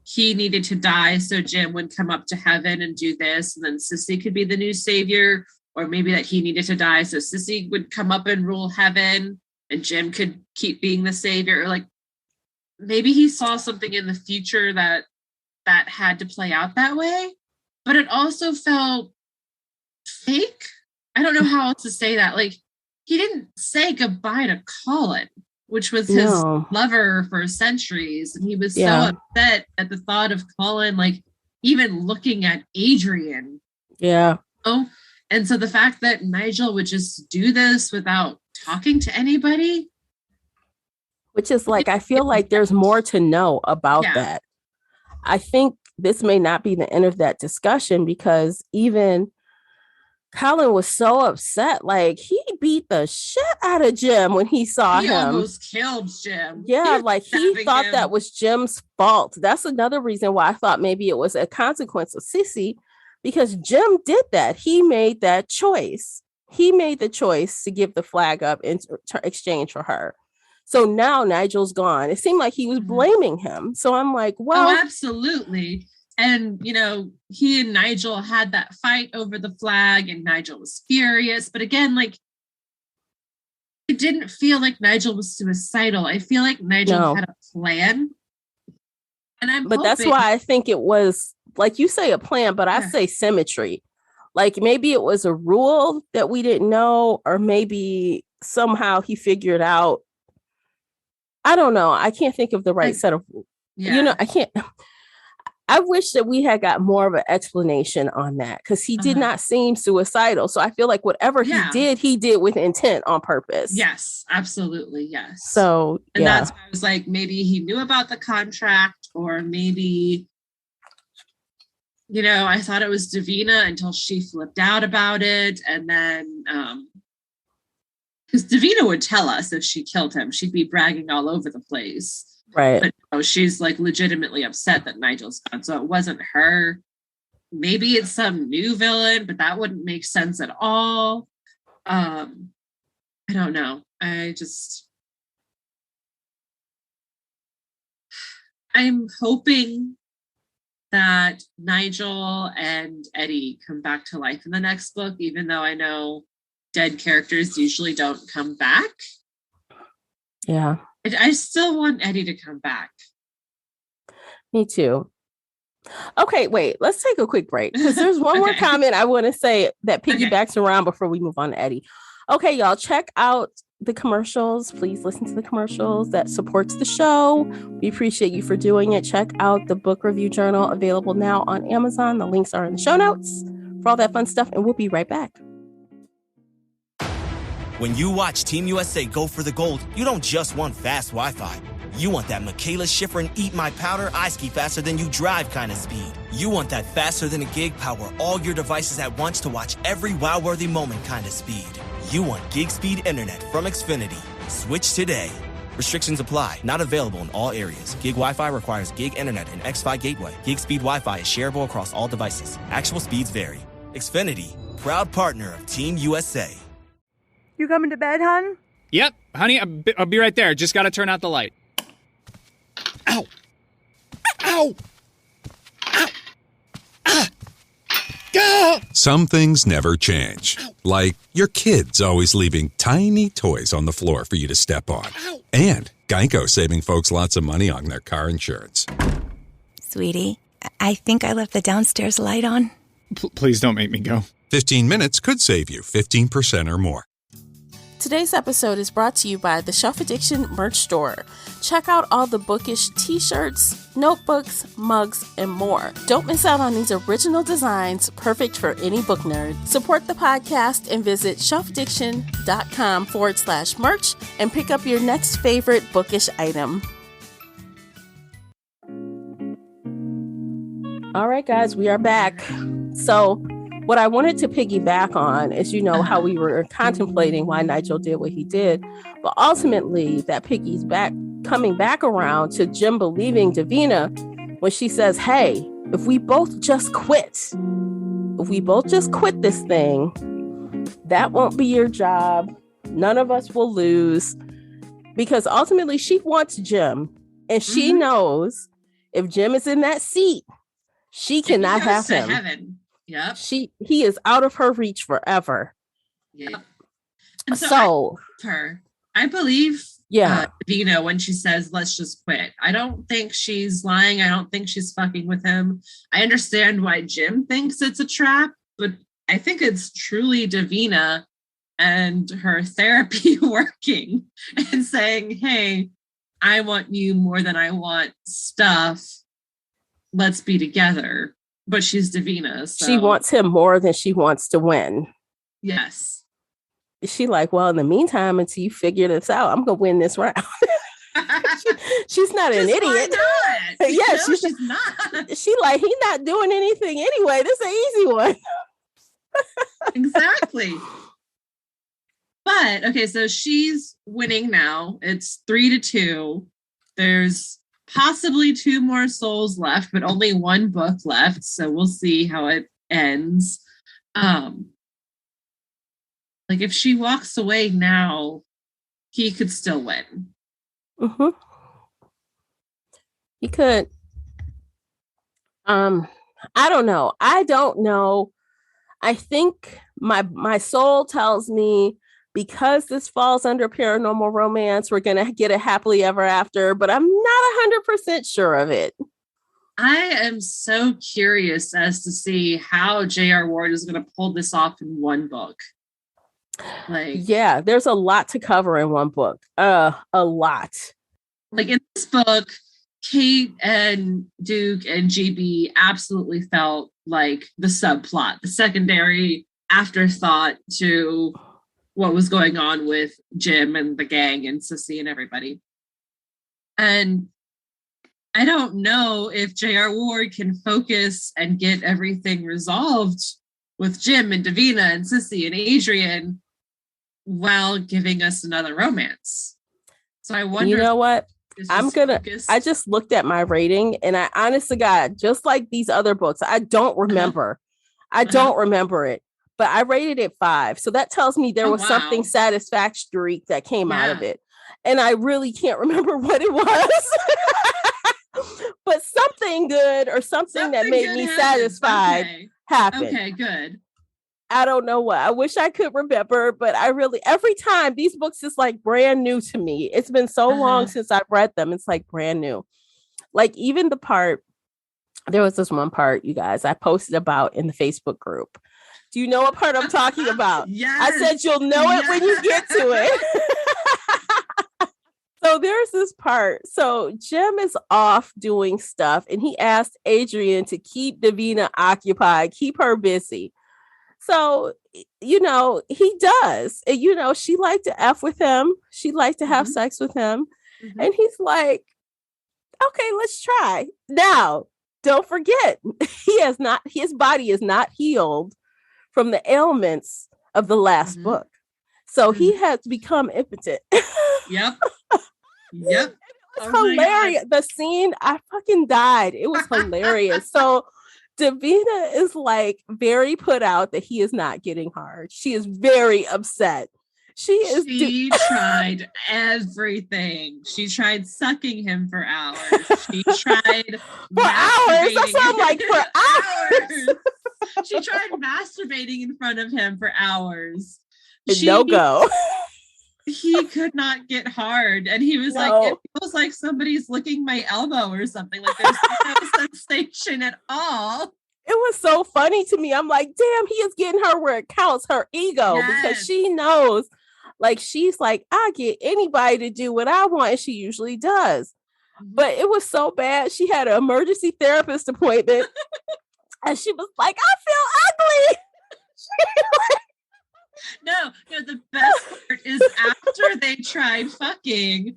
he needed to die so Jim would come up to heaven and do this. And then Sissy could be the new savior. Or maybe that he needed to die so Sissy would come up and rule heaven. And Jim could keep being the savior. Or like, maybe he saw something in the future that had to play out that way. But it also felt fake. I don't know how else to say that. Like, he didn't say goodbye to Colin, which was his lover for centuries. And he was so upset at the thought of Colin, like, even looking at Adrian. Yeah. Oh, and so the fact that Nigel would just do this without talking to anybody, which is like, I feel like there's more to know about that. I think this may not be the end of that discussion, because even Colin was so upset. Like, he beat the shit out of Jim when he saw He him. almost killed Jim. Yeah, like he thought him. that was Jim's fault. That's another reason why I thought maybe it was a consequence of Sissy, because Jim did that. He made that choice. He made the choice to give the flag up in exchange for her. So now Nigel's gone. It seemed like he was blaming him. So I'm like, well. Oh, absolutely. And, you know, he and Nigel had that fight over the flag and Nigel was furious. But again, like, it didn't feel like Nigel was suicidal. I feel like Nigel had a plan. And But that's why I think it was, like you say, a plan, but I say symmetry. Like, maybe it was a rule that we didn't know, or maybe somehow he figured out. I don't know. I can't think of the right set of, you know, I can't. I wish that we had got more of an explanation on that, because he did not seem suicidal. So I feel like whatever he did with intent on purpose. Yes, absolutely. Yes. So, and that's why I was like, maybe he knew about the contract, or maybe, you know, I thought it was Davina until she flipped out about it. And then, because Davina would tell us if she killed him, she'd be bragging all over the place. Right. But no, she's like legitimately upset that Nigel's gone. So it wasn't her. Maybe it's some new villain, but that wouldn't make sense at all. I don't know. I'm hoping that Nigel and Eddie come back to life in the next book, even though I know dead characters usually don't come back. Yeah. I still want Eddie to come back. Me too. Okay, wait, let's take a quick break, because there's one more comment I want to say that piggybacks around before we move on to Eddie. Okay, y'all, check out the commercials. Please listen to the commercials. That supports the show. We appreciate you for doing it. Check out the book review journal, available now on Amazon. The links are in the show notes for all that fun stuff, and we'll be right back. When you watch Team USA go for the gold, you don't just want fast Wi-Fi. You want that Michaela Schifrin eat my powder, I ski faster than you drive kind of speed. You want that faster than a gig power all your devices at once to watch every wow-worthy moment kind of speed. You want gig speed internet from Xfinity. Switch today. Restrictions apply. Not available in all areas. Gig Wi-Fi requires gig internet and X-Fi gateway. Gig speed Wi-Fi is shareable across all devices. Actual speeds vary. Xfinity, proud partner of Team USA. You coming to bed, hon? Yep, honey, I'll be right there. Just gotta turn out the light. Ow! Ow! Ow! Ah! Go! Some things never change. Like your kids always leaving tiny toys on the floor for you to step on. And Geico saving folks lots of money on their car insurance. Sweetie, I think I left the downstairs light on. Please don't make me go. 15 minutes could save you 15% or more. Today's episode is brought to you by the Shelf Addiction merch store. Check out all the bookish t-shirts, notebooks, mugs, and more. Don't miss out on these original designs, perfect for any book nerd. Support the podcast and visit shelfaddiction.com/merch and pick up your next favorite bookish item. All right, guys, we are back. So what I wanted to piggyback on is, you know, how we were contemplating why Nigel did what he did. But ultimately, that piggy's coming back around to Jim believing Davina when she says, hey, if we both just quit this thing, that won't be your job. None of us will lose. Because ultimately, she wants Jim. And she knows if Jim is in that seat, she cannot have him. Heaven. Yep. He is out of her reach forever. Yeah. And so I believe Davina when she says, let's just quit. I don't think she's lying. I don't think she's fucking with him. I understand why Jim thinks it's a trap, but I think it's truly Davina and her therapy working and saying, hey, I want you more than I want stuff. Let's be together. But she's Davina. So. She wants him more than she wants to win. Yes. She like, well, in the meantime, until you figure this out, I'm going to win this round. She's not an idiot. Yeah, she's not. She like, he's not doing anything anyway. This is an easy one. Exactly. But okay, so she's winning now. It's 3-2. There's possibly 2 more souls left, but only 1 book left. So we'll see how it ends. Like if she walks away now, he could still win. Mm-hmm. He could. I don't know. I think my soul tells me because this falls under paranormal romance, we're going to get a happily ever after, but I'm not 100% sure of it. I am so curious as to see how J.R. Ward is going to pull this off in 1 book. Yeah, there's a lot to cover in 1 book. A lot. Like in this book, Kate and Duke and GB absolutely felt like the subplot, the secondary afterthought to what was going on with Jim and the gang and Sissy and everybody. And I don't know if J.R. Ward can focus and get everything resolved with Jim and Davina and Sissy and Adrian while giving us another romance. So I wonder. You know what? I just looked at my rating and I honestly, God, just like these other books, I don't remember. I don't remember it, but I rated it 5. So that tells me there was something satisfactory that came out of it. And I really can't remember what it was, but something good or something that made me satisfied happened. Okay, good. I don't know what. I wish I could remember, but every time these books is like brand new to me. It's been so long since I've read them. It's like brand new. Like even there was this one part, you guys, I posted about in the Facebook group. Do you know what part I'm talking about? Yes. I said, you'll know it when you get to it. So there's this part. So Jim is off doing stuff and he asked Adrian to keep Davina occupied, keep her busy. So, he does. And, she liked to F with him. She liked to have sex with him. Mm-hmm. And he's like, okay, let's try. Now, don't forget, his body is not healed from the ailments of the last book. So he has become impotent. Yep. It was hilarious. The scene, I fucking died. It was hilarious. So Davina is like very put out that he is not getting hard. She is very upset. She tried everything. She tried sucking him for hours. She tried for hours. That's what I'm like, for hours. She tried masturbating in front of him for hours. No go. He could not get hard. And he was like, it feels like somebody's licking my elbow or something. Like there's no sensation at all. It was so funny to me. I'm like, damn, he is getting her where it counts, her ego, because she knows, like, she's like, I get anybody to do what I want. And she usually does. But it was so bad. She had an emergency therapist appointment. And she was like, I feel ugly. No, the best part is after they tried fucking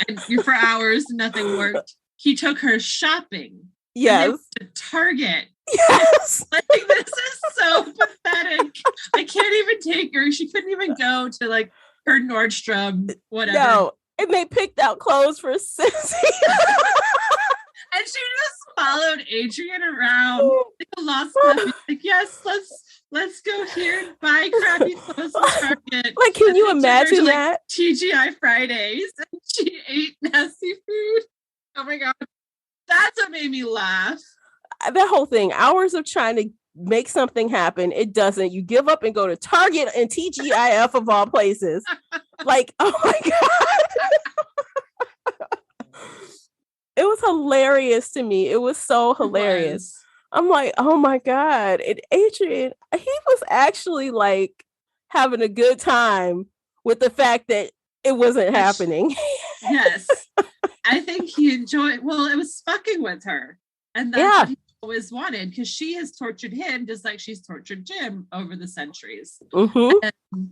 and for hours, nothing worked. He took her shopping. Yes. To Target. Yes. Like, this is so pathetic. I can't even take her. She couldn't even go to like her Nordstrom, whatever. No, and they picked out clothes for Sissy. And she just followed Adrian around. Like a lost puppy. Like, yes, let's go here and buy crappy clothes from Target. Like, can you imagine that? TGI Fridays. And she ate nasty food. Oh my God. That's what made me laugh. That whole thing, hours of trying to make something happen, it doesn't. You give up and go to Target and TGIF of all places. Like, oh my God. It was hilarious to me. It was so hilarious. I'm like, oh my God. And Adrian, he was actually like having a good time with the fact that it wasn't happening. Yes. I think he enjoyed, it was fucking with her. And that's what he always wanted, because she has tortured him just like she's tortured Jim over the centuries. Mm-hmm. And,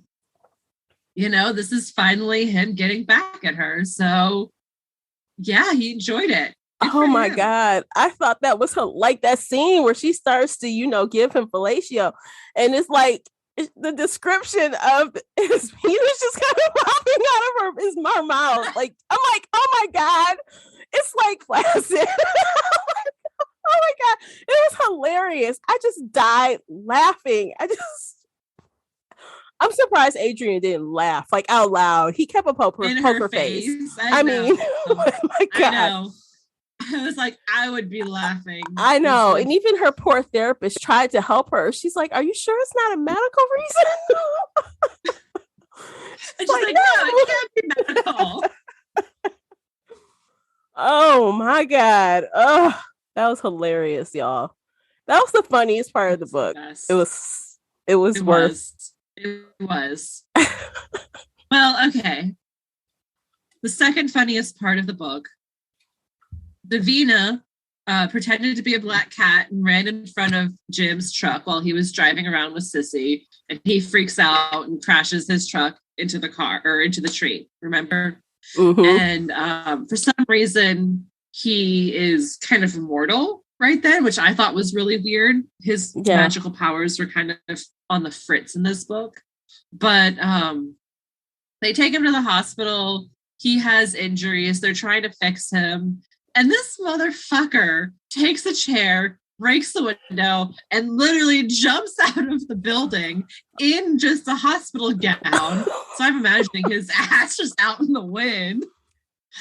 this is finally him getting back at her. So, yeah, he enjoyed it. Good Oh for my him. God. I thought that was like that scene where she starts to, give him fellatio. And it's like the description of his penis just kind of popping out of her mouth. Like, I'm like, oh my God. It's like flaccid. Oh my God. It was hilarious. I just died laughing. I'm surprised Adrian didn't laugh like out loud. He kept a poker face. I mean, oh my God. I know. I was like, I would be laughing. I know. And even her poor therapist tried to help her. She's like, are you sure it's not a medical reason? And she's like, no, it can't be medical. Oh my God. Oh, that was hilarious, y'all. That was the funniest part of the book. It was worth. It was. Well, okay. The second funniest part of the book, Davina pretended to be a black cat and ran in front of Jim's truck while he was driving around with Sissy, and he freaks out and crashes his truck into the car or into the tree. Remember? Mm-hmm. And for some reason, he is kind of immortal right then, which I thought was really weird. His magical powers were kind of on the fritz in this book. But they take him to the hospital. He has injuries. They're trying to fix him. And this motherfucker takes a chair, breaks the window, and literally jumps out of the building in just a hospital gown. So I'm imagining his ass just out in the wind.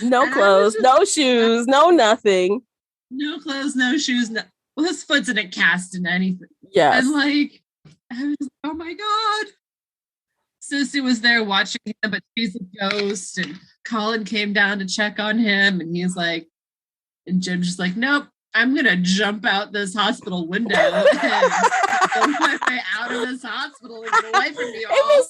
No clothes, no shoes, no nothing. No clothes, no shoes. Well, his foot didn't cast in anything. Yes. And like, I was like, oh my God. Sissy was there watching him, but she's a ghost. And Colin came down to check on him. And he's like, and Jim's just like, nope, I'm going to jump out this hospital window and go my way out of this hospital and get away from you all.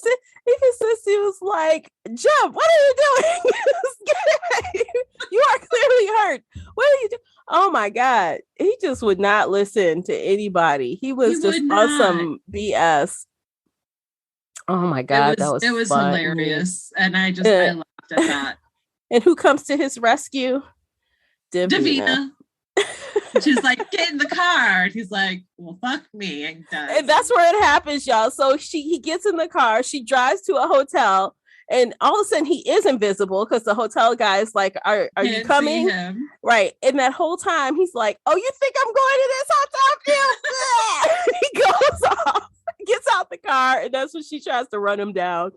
Even Sissy was like, Jim, what are you doing? You are clearly hurt. What are you doing? Oh my God. He just would not listen to anybody. He was just on some BS. Oh my God. It was hilarious. And I laughed at that. And who comes to his rescue? Davina. She's like, get in the car. And he's like, well, fuck me. And that's where it happens, y'all. So he gets in the car. She drives to a hotel. And all of a sudden he is invisible because the hotel guy is like, are you coming? Right. And that whole time he's like, oh, you think I'm going to this hotel? He goes off, gets out the car. And that's when she tries to run him down.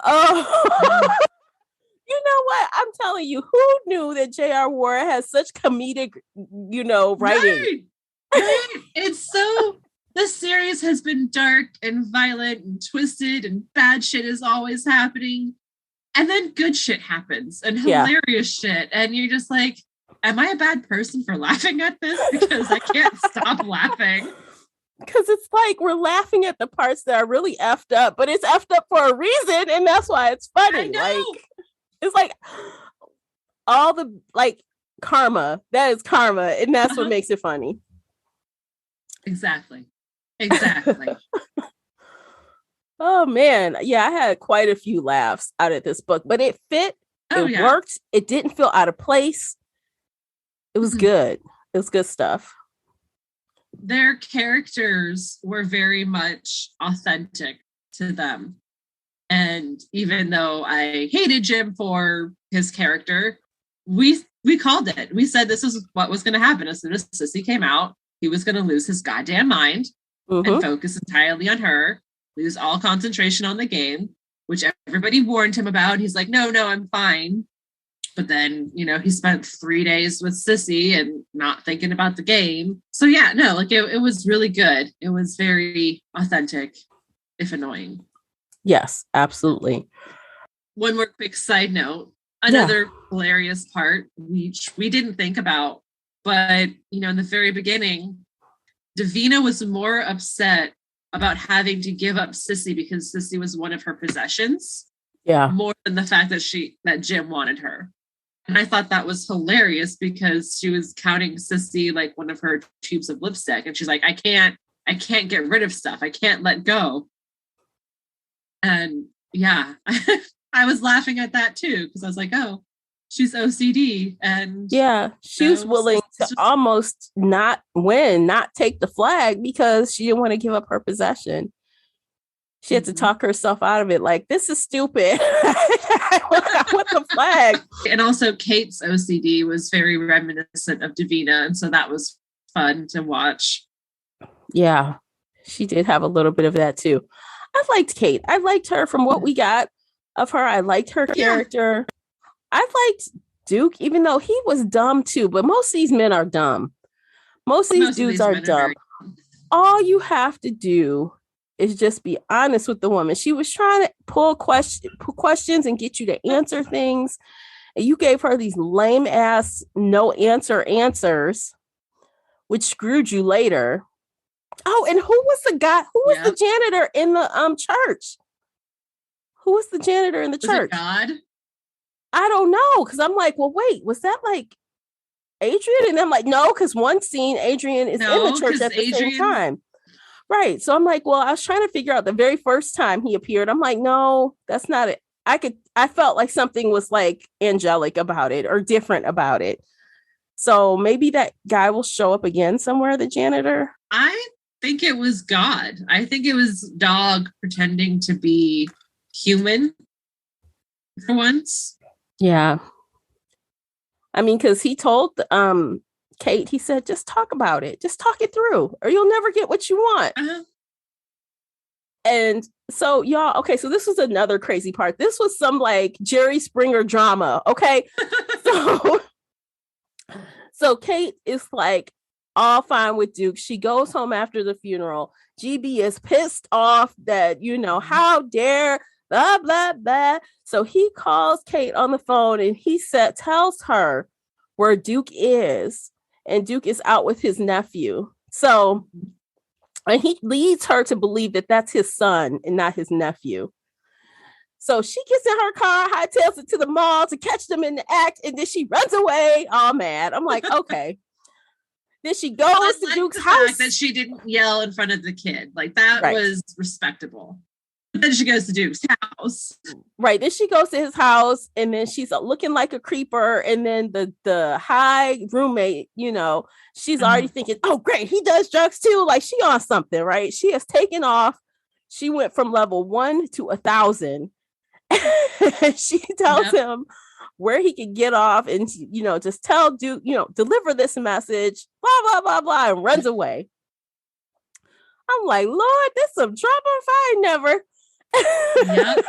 Oh, you know what? I'm telling you, who knew that J.R. Ward has such comedic, writing? Right. It's so, this series has been dark and violent and twisted and bad shit is always happening. And then good shit happens and hilarious shit. And you're just like, am I a bad person for laughing at this? Because I can't stop laughing. Because it's like we're laughing at the parts that are really effed up, but it's effed up for a reason. And that's why it's funny. I know. Like, it's like all the karma. That is karma. And that's what makes it funny. Exactly. Oh man. Yeah, I had quite a few laughs out of this book, but it fit. It worked. It didn't feel out of place. It was good. It was good stuff. Their characters were very much authentic to them. And even though I hated Jim for his character, we called it. We said this is what was going to happen. As soon as Sissy came out, he was going to lose his goddamn mind and focus entirely on her, lose all concentration on the game, which everybody warned him about. He's like, no, I'm fine. But then, he spent 3 days with Sissy and not thinking about the game. So yeah, no, it was really good. It was very authentic, if annoying. Yes, absolutely. One more quick side note. Another hilarious part, which we didn't think about, but, in the very beginning, Davina was more upset about having to give up Sissy because Sissy was one of her possessions. Yeah. More than the fact that Jim wanted her. And I thought that was hilarious because she was counting Sissy like one of her tubes of lipstick. And she's like, I can't get rid of stuff. I can't let go. And yeah, I was laughing at that too, because I was like, oh, she's OCD, and yeah, she was willing to almost not win, not take the flag because she didn't want to give up her possession. She had to talk herself out of it. Like, this is stupid. I want the flag. And also Kate's OCD was very reminiscent of Davina. And so that was fun to watch. Yeah, she did have a little bit of that too. I liked Kate. I liked her from what we got of her. I liked her character. I liked Duke, even though he was dumb too. But most of these men are dumb. Most of these dudes are dumb. All you have to do is just be honest with the woman. She was trying to pull questions and get you to answer things. And you gave her these lame ass no answer answers, which screwed you later. Oh, and who was the guy? Who was the janitor in the church? Who was the janitor in the church? God? I don't know. Cause I'm like, well, wait, was that like Adrian? And I'm like, no, because one scene Adrian is in the church at the same time. Right. So I'm like, well, I was trying to figure out the very first time he appeared. I'm like, no, that's not it. I felt like something was like angelic about it or different about it. So maybe that guy will show up again somewhere, the janitor. I think it was God. I think it was Dog pretending to be human for once. Yeah. I mean, because he told Kate, he said, just talk about it. Just talk it through or you'll never get what you want. Uh-huh. And so y'all, okay, so this was another crazy part. This was some like Jerry Springer drama. Okay. So Kate is like all fine with Duke. She goes home after the funeral. GB is pissed off that, how dare blah, blah, blah. So he calls Kate on the phone and he tells her where Duke is. And Duke is out with his nephew. So, and he leads her to believe that that's his son and not his nephew. So she gets in her car, hightails it to the mall to catch them in the act. And then she runs away all mad. I'm like, okay. Then she goes to Duke's house. That she didn't yell in front of the kid. Like that was respectable. But then she goes to Duke's house. Right. Then she goes to his house and then she's looking like a creeper. And then the high roommate, she's already thinking, oh, great. He does drugs too. Like she on something, right? She has taken off. She went from level 1 to 1,000. She tells him where he can get off and, just tell Duke, deliver this message, blah, blah, blah, blah, and runs away. I'm like, Lord, this some trouble if I ain't never. Yep.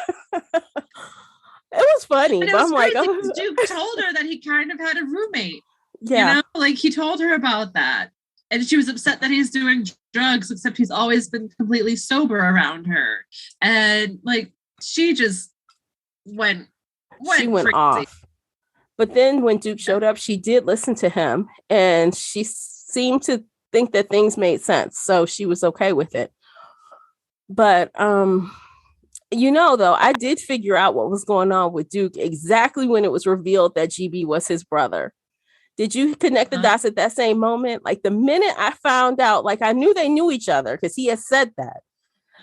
It was funny, but I'm like, Duke told her that he kind of had a roommate. Yeah, like he told her about that, and she was upset that he's doing drugs, except he's always been completely sober around her, and like she just went crazy. Off. But then when Duke showed up, she did listen to him, and she seemed to think that things made sense, so she was okay with it. But though, I did figure out what was going on with Duke exactly when it was revealed that GB was his brother. Did you connect the dots at that same moment? Like the minute I found out, like I knew they knew each other because he had said that.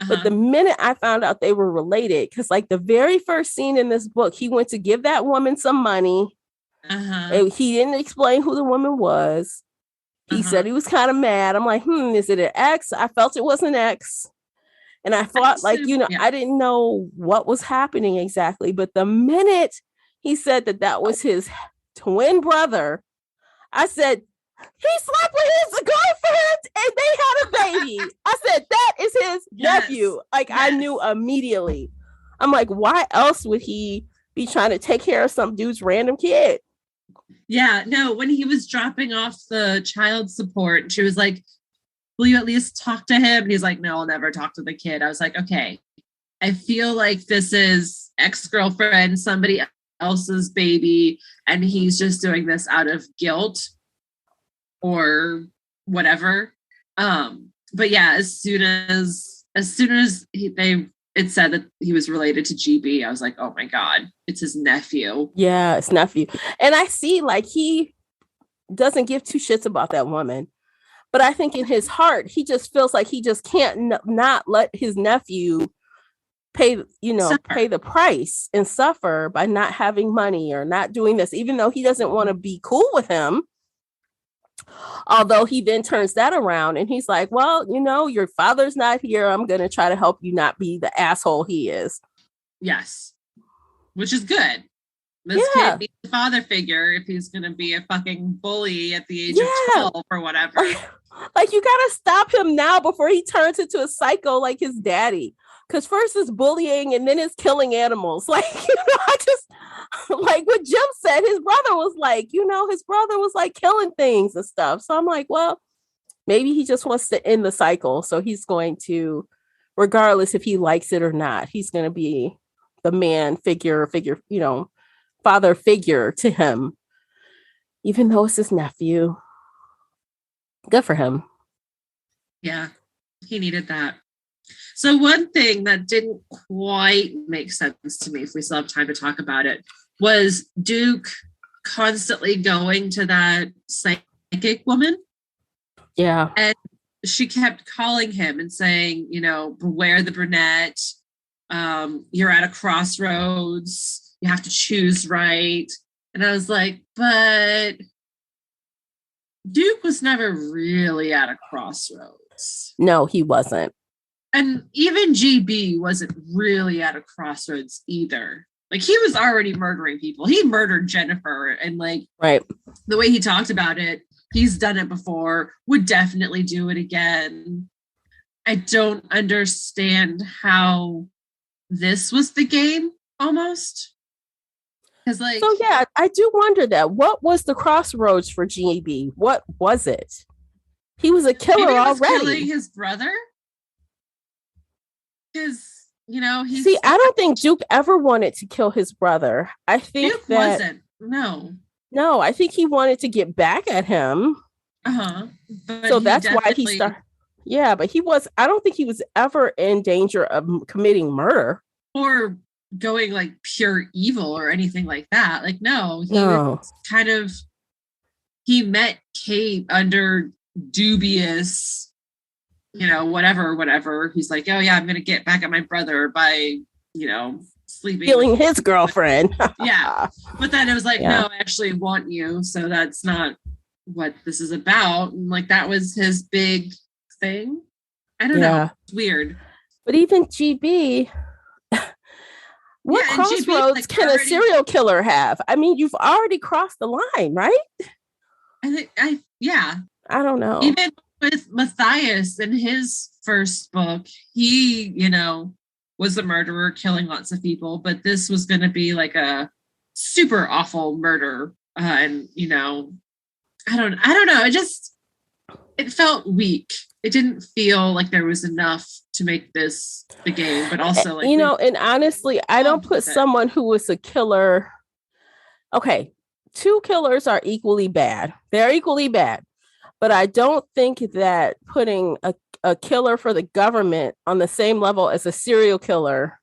But the minute I found out they were related, because like the very first scene in this book, he went to give that woman some money. He didn't explain who the woman was. He said he was kind of mad. I'm like, is it an ex? I felt it was an ex. And I thought I didn't know what was happening exactly. But the minute he said that was his twin brother, I said, he slept with his girlfriend and they had a baby. I said, that is his nephew. Like I knew immediately. I'm like, why else would he be trying to take care of some dude's random kid? Yeah, no, when he was dropping off the child support, she was like, will you at least talk to him? And he's like, no, I'll never talk to the kid. I was like, okay, I feel like this is ex-girlfriend, somebody else's baby, and he's just doing this out of guilt or whatever. But yeah, as soon as it said that he was related to GB, I was like, oh my God, it's his nephew. Yeah, it's nephew. And I see like he doesn't give two shits about that woman. But I think in his heart, he just feels like he just can't not let his nephew pay Suffer. the price and suffer by not having money or not doing this, even though he doesn't want to be cool with him. Although he then turns that around and he's like, well, your father's not here. I'm going to try to help you not be the asshole he is. Yes. Which is good. This kid needs a father figure if he's going to be a fucking bully at the age of 12 or whatever. Like, you got to stop him now before he turns into a psycho like his daddy. Because first it's bullying and then it's killing animals. Like, I just, like what Jim said, his brother was like killing things and stuff. So I'm like, well, maybe he just wants to end the cycle. So he's going to, regardless if he likes it or not, he's going to be the man figure, father figure to him, even though it's his nephew. Good for him. Yeah, he needed that. So one thing that didn't quite make sense to me, if we still have time to talk about it, was Duke constantly going to that psychic woman. Yeah. And she kept calling him and saying, beware the brunette. You're at a crossroads. You have to choose right. And I was like, but Duke was never really at a crossroads. No, he wasn't. And even GB wasn't really at a crossroads either. Like, he was already murdering people. He murdered Jennifer, and right. The way he talked about it, he's done it before, would definitely do it again. I don't understand how this was the game almost. So yeah, I do wonder that. What was the crossroads for GB? What was it? He was a killer already. Killing his brother? Because, he's... See, I don't think Duke ever wanted to kill his brother. I think Duke wasn't. No, I think he wanted to get back at him. So that's why he started. Yeah, but I don't think he was ever in danger of committing murder. Or going pure evil or anything like that. No, was kind of, he met Kate under dubious, whatever. He's like, oh yeah, I'm going to get back at my brother by, sleeping. Killing his girlfriend. Yeah. But then it was like, no, I actually want you. So that's not what this is about. And that was his big thing. I don't know. It's weird. But even GB, what crossroads can a serial killer have? I mean, you've already crossed the line, right? I don't know. Even with Matthias in his first book, he, was a murderer killing lots of people, but this was going to be a super awful murder. And, I don't know. It felt weak. It didn't feel like there was enough to make this the game, but also and honestly, I don't put someone who was a killer. Okay. 2 killers are equally bad. They're equally bad, but I don't think that putting a killer for the government on the same level as a serial killer.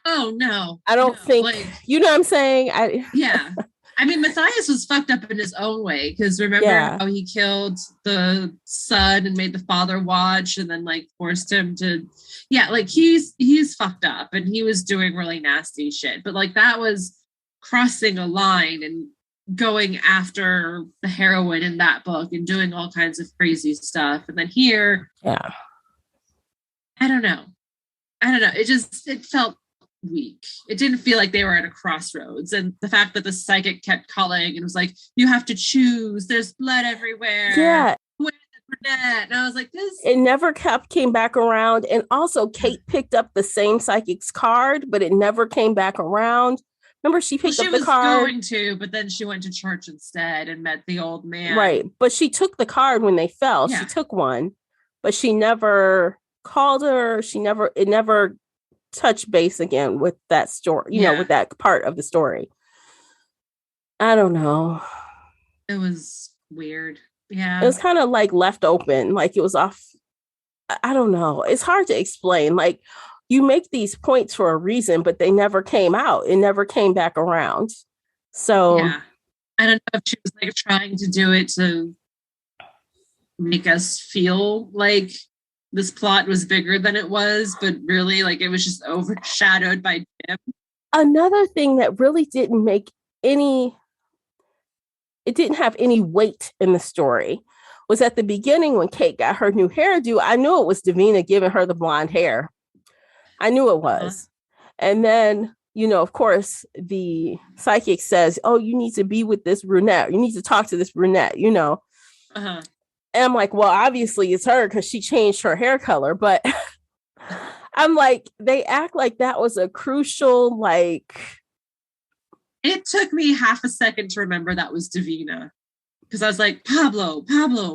Oh no. I don't think, you know what I'm saying? Yeah. I mean, Matthias was fucked up in his own way, because remember how he killed the son and made the father watch and then forced him to, he's fucked up and he was doing really nasty shit. But that was crossing a line and going after the heroine in that book and doing all kinds of crazy stuff. And then here, I don't know. It felt weak. It didn't feel like they were at a crossroads. And the fact that the psychic kept calling and was like, you have to choose, there's blood everywhere. Yeah. And I was like, this. It never came back around. And also Kate picked up the same psychic's card, but it never came back around. Remember, she picked up the card. She was going to, but then she went to church instead and met the old man. Right. But she took the card when they fell. Yeah. She took one, but she never called her. It never touched base again with that story, with that part of the story. I don't know. It was weird. Yeah. It was kind of left open. It was off. I don't know. It's hard to explain. You make these points for a reason, but they never came out. It never came back around. So I don't know if she was trying to do it to make us feel like this plot was bigger than it was, but really like it was just overshadowed by Jim. Another thing that really didn't have any weight in the story was at the beginning when Kate got her new hairdo. I knew it was Davina giving her the blonde hair. I knew it was. And then, of course, the psychic says, oh, you need to be with this brunette. You need to talk to this brunette, And I'm like, well, obviously it's her because she changed her hair color. But I'm like, they act like that was a crucial, like... It took me half a second to remember that was Davina. Because I was like, Pablo,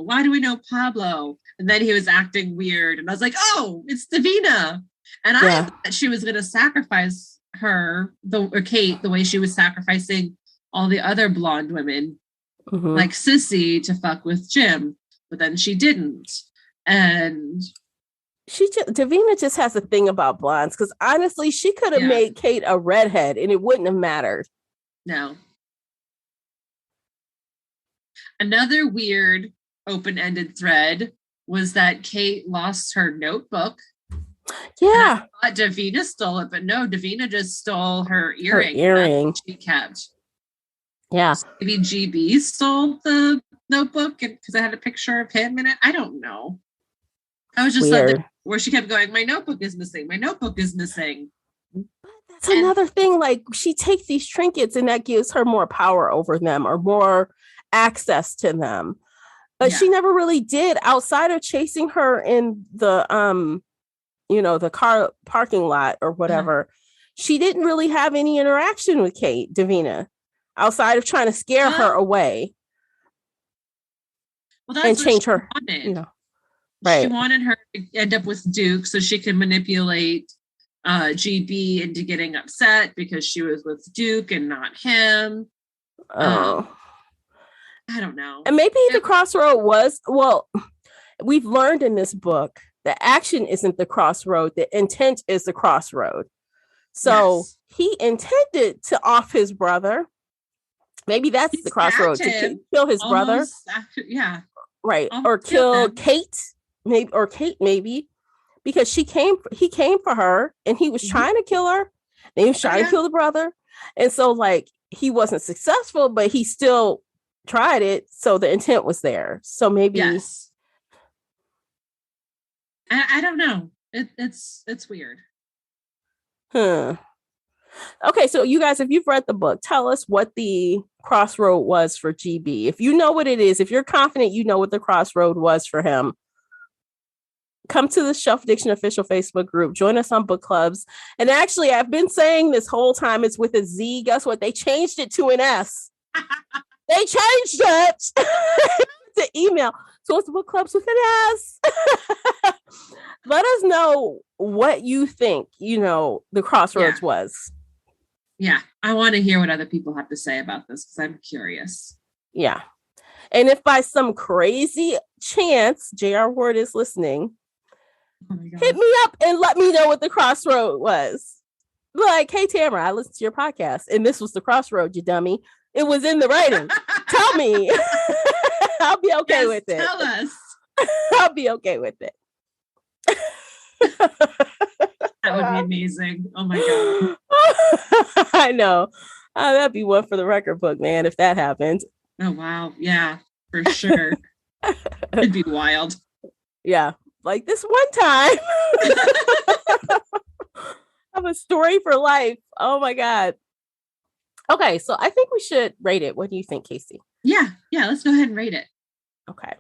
why do we know Pablo? And then he was acting weird. And I was like, oh, it's Davina. And I thought she was going to sacrifice Kate, the way she was sacrificing all the other blonde women, like Sissy, to fuck with Jim. But then she didn't. And Davina just has a thing about blondes. Because honestly, she could have made Kate a redhead and it wouldn't have mattered. No. Another weird open-ended thread was that Kate lost her notebook. Yeah. I thought Davina stole it, but no, Davina just stole her earring. She kept. Yeah. Maybe GB stole the notebook because I had a picture of him in it. I don't know. I was just like, where she kept going, my notebook is missing. My notebook is missing. That's another thing. Like, she takes these trinkets and that gives her more power over them or more access to them. But she never really did outside of chasing her in the the car parking lot or whatever. She didn't really have any interaction with Kate, Davina, outside of trying to scare her away. Well, that's and change her. Wanted. Right. She wanted her to end up with Duke so she could manipulate GB into getting upset because she was with Duke and not him. I don't know. And maybe the crossroad was, we've learned in this book, the action isn't the crossroad. The intent is the crossroad. So he intended to off his brother. Maybe that's the crossroad, to kill his brother. Yeah. Right. Or kill Kate. Maybe. Because he came for her and he was trying to kill her. And he was trying to kill the brother. And so like he wasn't successful, but he still tried it. So the intent was there. So maybe. Yes. I don't know. It's weird. Okay, so you guys, if you've read the book, tell us what the crossroad was for GB. If you know what it is, if you're confident you know what the crossroad was for him, come to the Shelf Addiction official Facebook group. Join us on book clubs. And actually, I've been saying this whole time it's with a Z. Guess what? They changed it to an S. They changed it to email. So it's book clubs with an S. Let us know what you think, the crossroads was. Yeah, I want to hear what other people have to say about this because I'm curious. Yeah. And if by some crazy chance J.R. Ward is listening, hit me up and let me know what the crossroad was. Like, hey, Tamara, I listened to your podcast and this was the crossroad, you dummy. It was in the writing. Tell me. I'll be okay with it. Tell us. I'll be okay with it. That would be amazing. Oh my God. I know. That'd be one for the record book, man, if that happened. Oh, wow. Yeah, for sure. It'd be wild. Yeah. Like this one time. I have a story for life. Oh my God. Okay, so I think we should rate it. What do you think, Casey? Yeah, let's go ahead and rate it. Okay.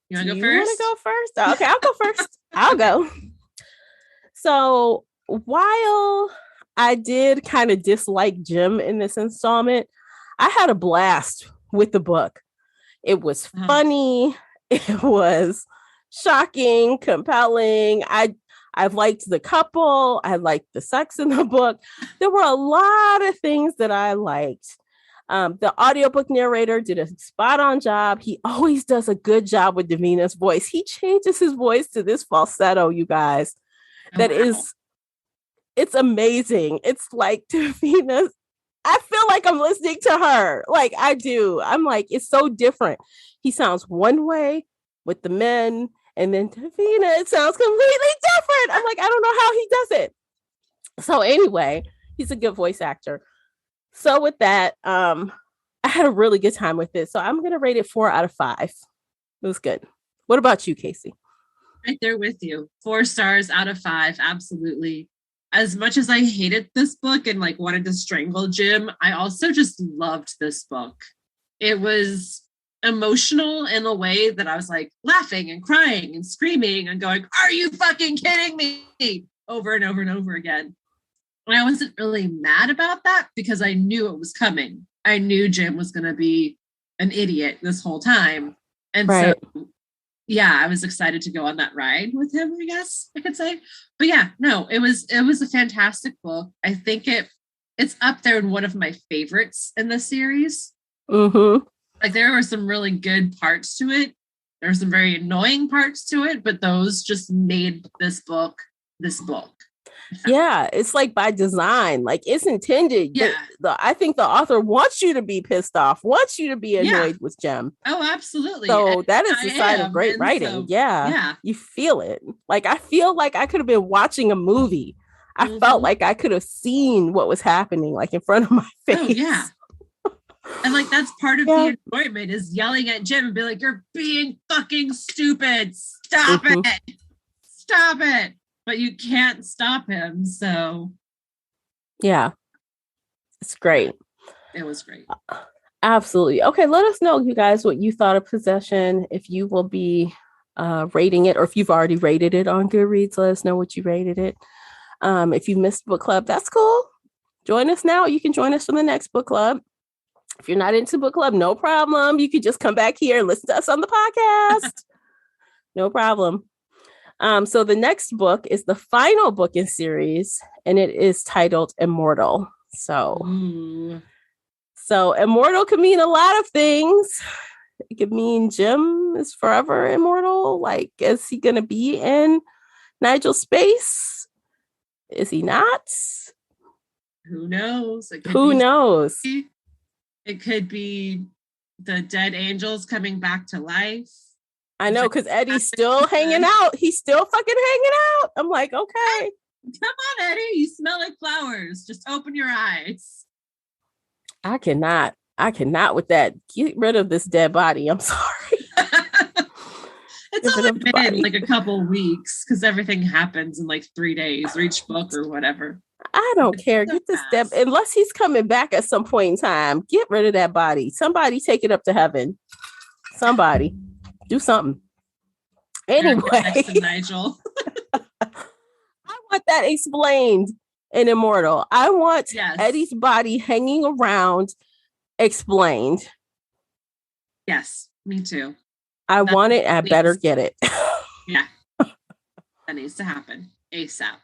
You want to go first? Okay, I'll go first. I'll go. So while I did kind of dislike Jim in this installment, I had a blast with the book. It was funny. It was shocking, compelling. I've liked the couple. I liked the sex in the book. There were a lot of things that I liked. The audiobook narrator did a spot on job. He always does a good job with Davina's voice. He changes his voice to this falsetto, you guys. It's amazing. It's like Davina's. I feel like I'm listening to her. Like I do. I'm like, it's so different. He sounds one way with the men And then Davina, it sounds completely different. I'm like, I don't know how he does it. So anyway, he's a good voice actor. So with that, I had a really good time with it. So I'm going to rate it 4 out of 5. It was good. What about you, Casey? Right there with you. 4 stars out of 5. Absolutely. As much as I hated this book and like wanted to strangle Jim, I also just loved this book. It was emotional in a way that I was like laughing and crying and screaming and going, "Are you fucking kidding me?" over and over and over again. And I wasn't really mad about that because I knew it was coming. I knew Jim was going to be an idiot this whole time. And so, yeah, I was excited to go on that ride with him, I guess I could say. But yeah, no, it was a fantastic book. I think it's up there in one of my favorites in the series. Mm-hmm. Like there were some really good parts to it. There were some very annoying parts to it, but those just made this book. Yeah, it's like by design, like it's intended. Yeah. I think the author wants you to be pissed off, wants you to be annoyed with Jem. Oh, absolutely. So and that is the sign of great writing. So, yeah, you feel it. Like I feel like I could have been watching a movie. I felt like I could have seen what was happening, like in front of my face. Oh, yeah. And like that's part of the enjoyment is yelling at Jim and be like, "You're being fucking stupid. Stop it. Stop it." But you can't stop him. So yeah, it's great. It was great. Absolutely. Okay, let us know, you guys, what you thought of Possession. If you will be rating it, or if you've already rated it on Goodreads, let us know what you rated it. If you missed book club, that's cool. Join us now. You can join us for the next book club. If you're not into book club, no problem. You could just come back here and listen to us on the podcast. No problem. So the next book is the final book in series, and it is titled Immortal. So immortal could mean a lot of things. It could mean Jim is forever immortal. Like, is he going to be in Nigel's space? Is he not? Who knows? Who knows? It could be the dead angels coming back to life. I know, because Eddie's still hanging out. He's still fucking hanging out. I'm like, okay. Come on, Eddie. You smell like flowers. Just open your eyes. I cannot with that. Get rid of this dead body. I'm sorry. It's only been like a couple weeks because everything happens in like 3 days or each book or whatever. I don't care. So get this dead, unless he's coming back at some point in time. Get rid of that body. Somebody take it up to heaven. Somebody. Do something. Anyway, next to Nigel. I want that explained in Immortal. I want Eddie's body hanging around explained. Yes, me too. I want it. I better get it. Yeah. That needs to happen ASAP.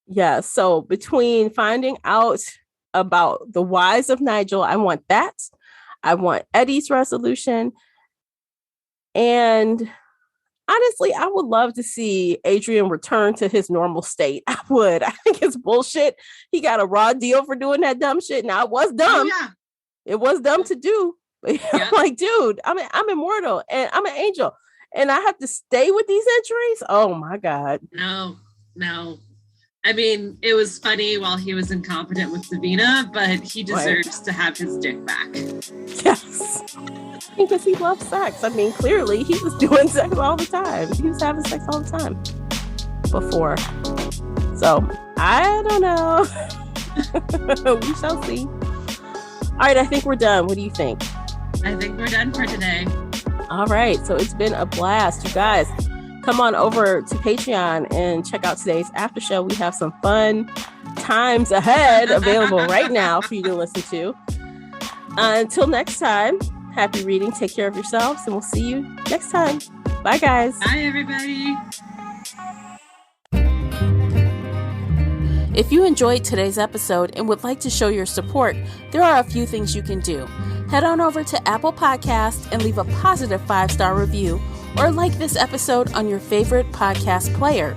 Yeah. So between finding out about the whys of Nigel, I want that. I want Eddie's resolution. And honestly, I would love to see Adrian return to his normal state. I would. I think it's bullshit. He got a raw deal for doing that dumb shit. Now, it was dumb. Oh, yeah. It was dumb to do. But I'm like, dude, I'm immortal and I'm an angel. And I have to stay with these injuries? Oh, my God. No. I mean, it was funny while he was incompetent with Davina, but he deserves to have his dick back. Yes. Because he loves sex. I mean, clearly he was doing sex all the time. He was having sex all the time before. So, I don't know. We shall see. All right, I think we're done. What do you think? I think we're done for today. All right. So, it's been a blast. You guys, come on over to Patreon and check out today's after show. We have some fun times ahead available right now for you to listen to. Until next time, happy reading. Take care of yourselves, and we'll see you next time. Bye, guys. Bye, everybody. If you enjoyed today's episode and would like to show your support, there are a few things you can do. Head on over to Apple Podcasts and leave a positive 5-star review, or like this episode on your favorite podcast player.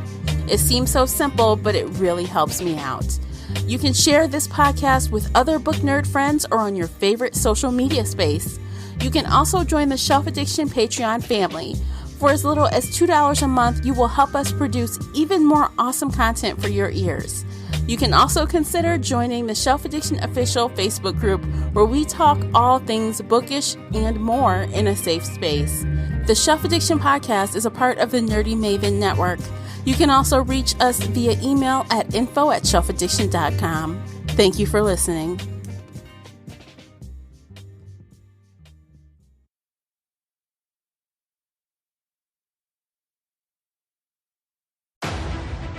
It seems so simple, but it really helps me out. You can share this podcast with other book nerd friends or on your favorite social media space. You can also join the Shelf Addiction Patreon family. For as little as $2 a month, you will help us produce even more awesome content for your ears. You can also consider joining the Shelf Addiction Official Facebook group, where we talk all things bookish and more in a safe space. The Shelf Addiction Podcast is a part of the Nerdy Maven Network. You can also reach us via email at info@shelfaddiction.com. Thank you for listening.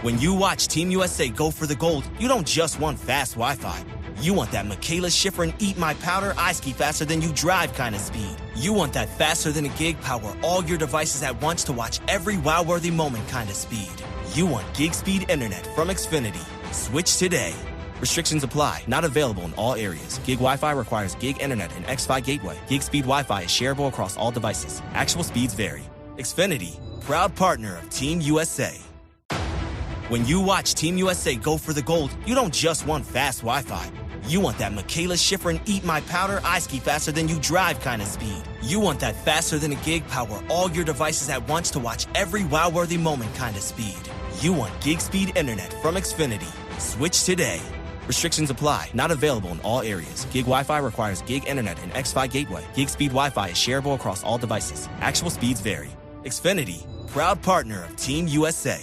When you watch Team USA go for the gold, you don't just want fast Wi-Fi. You want that Michaela Schifrin eat my powder, I ski faster than you drive kind of speed. You want that faster than a gig power all your devices at once to watch every wow-worthy moment kind of speed. You want gig speed internet from Xfinity. Switch today. Restrictions apply. Not available in all areas. Gig Wi-Fi requires gig internet and X-Fi gateway. Gig speed Wi-Fi is shareable across all devices. Actual speeds vary. Xfinity, proud partner of Team USA. When you watch Team USA go for the gold, you don't just want fast Wi-Fi. You want that Michaela Schifrin eat my powder, I ski faster than you drive kind of speed. You want that faster than a gig power all your devices at once to watch every wow-worthy moment kind of speed. You want gig speed internet from Xfinity. Switch today. Restrictions apply. Not available in all areas. Gig Wi-Fi requires gig internet and X-Fi gateway. Gig speed Wi-Fi is shareable across all devices. Actual speeds vary. Xfinity, proud partner of Team USA.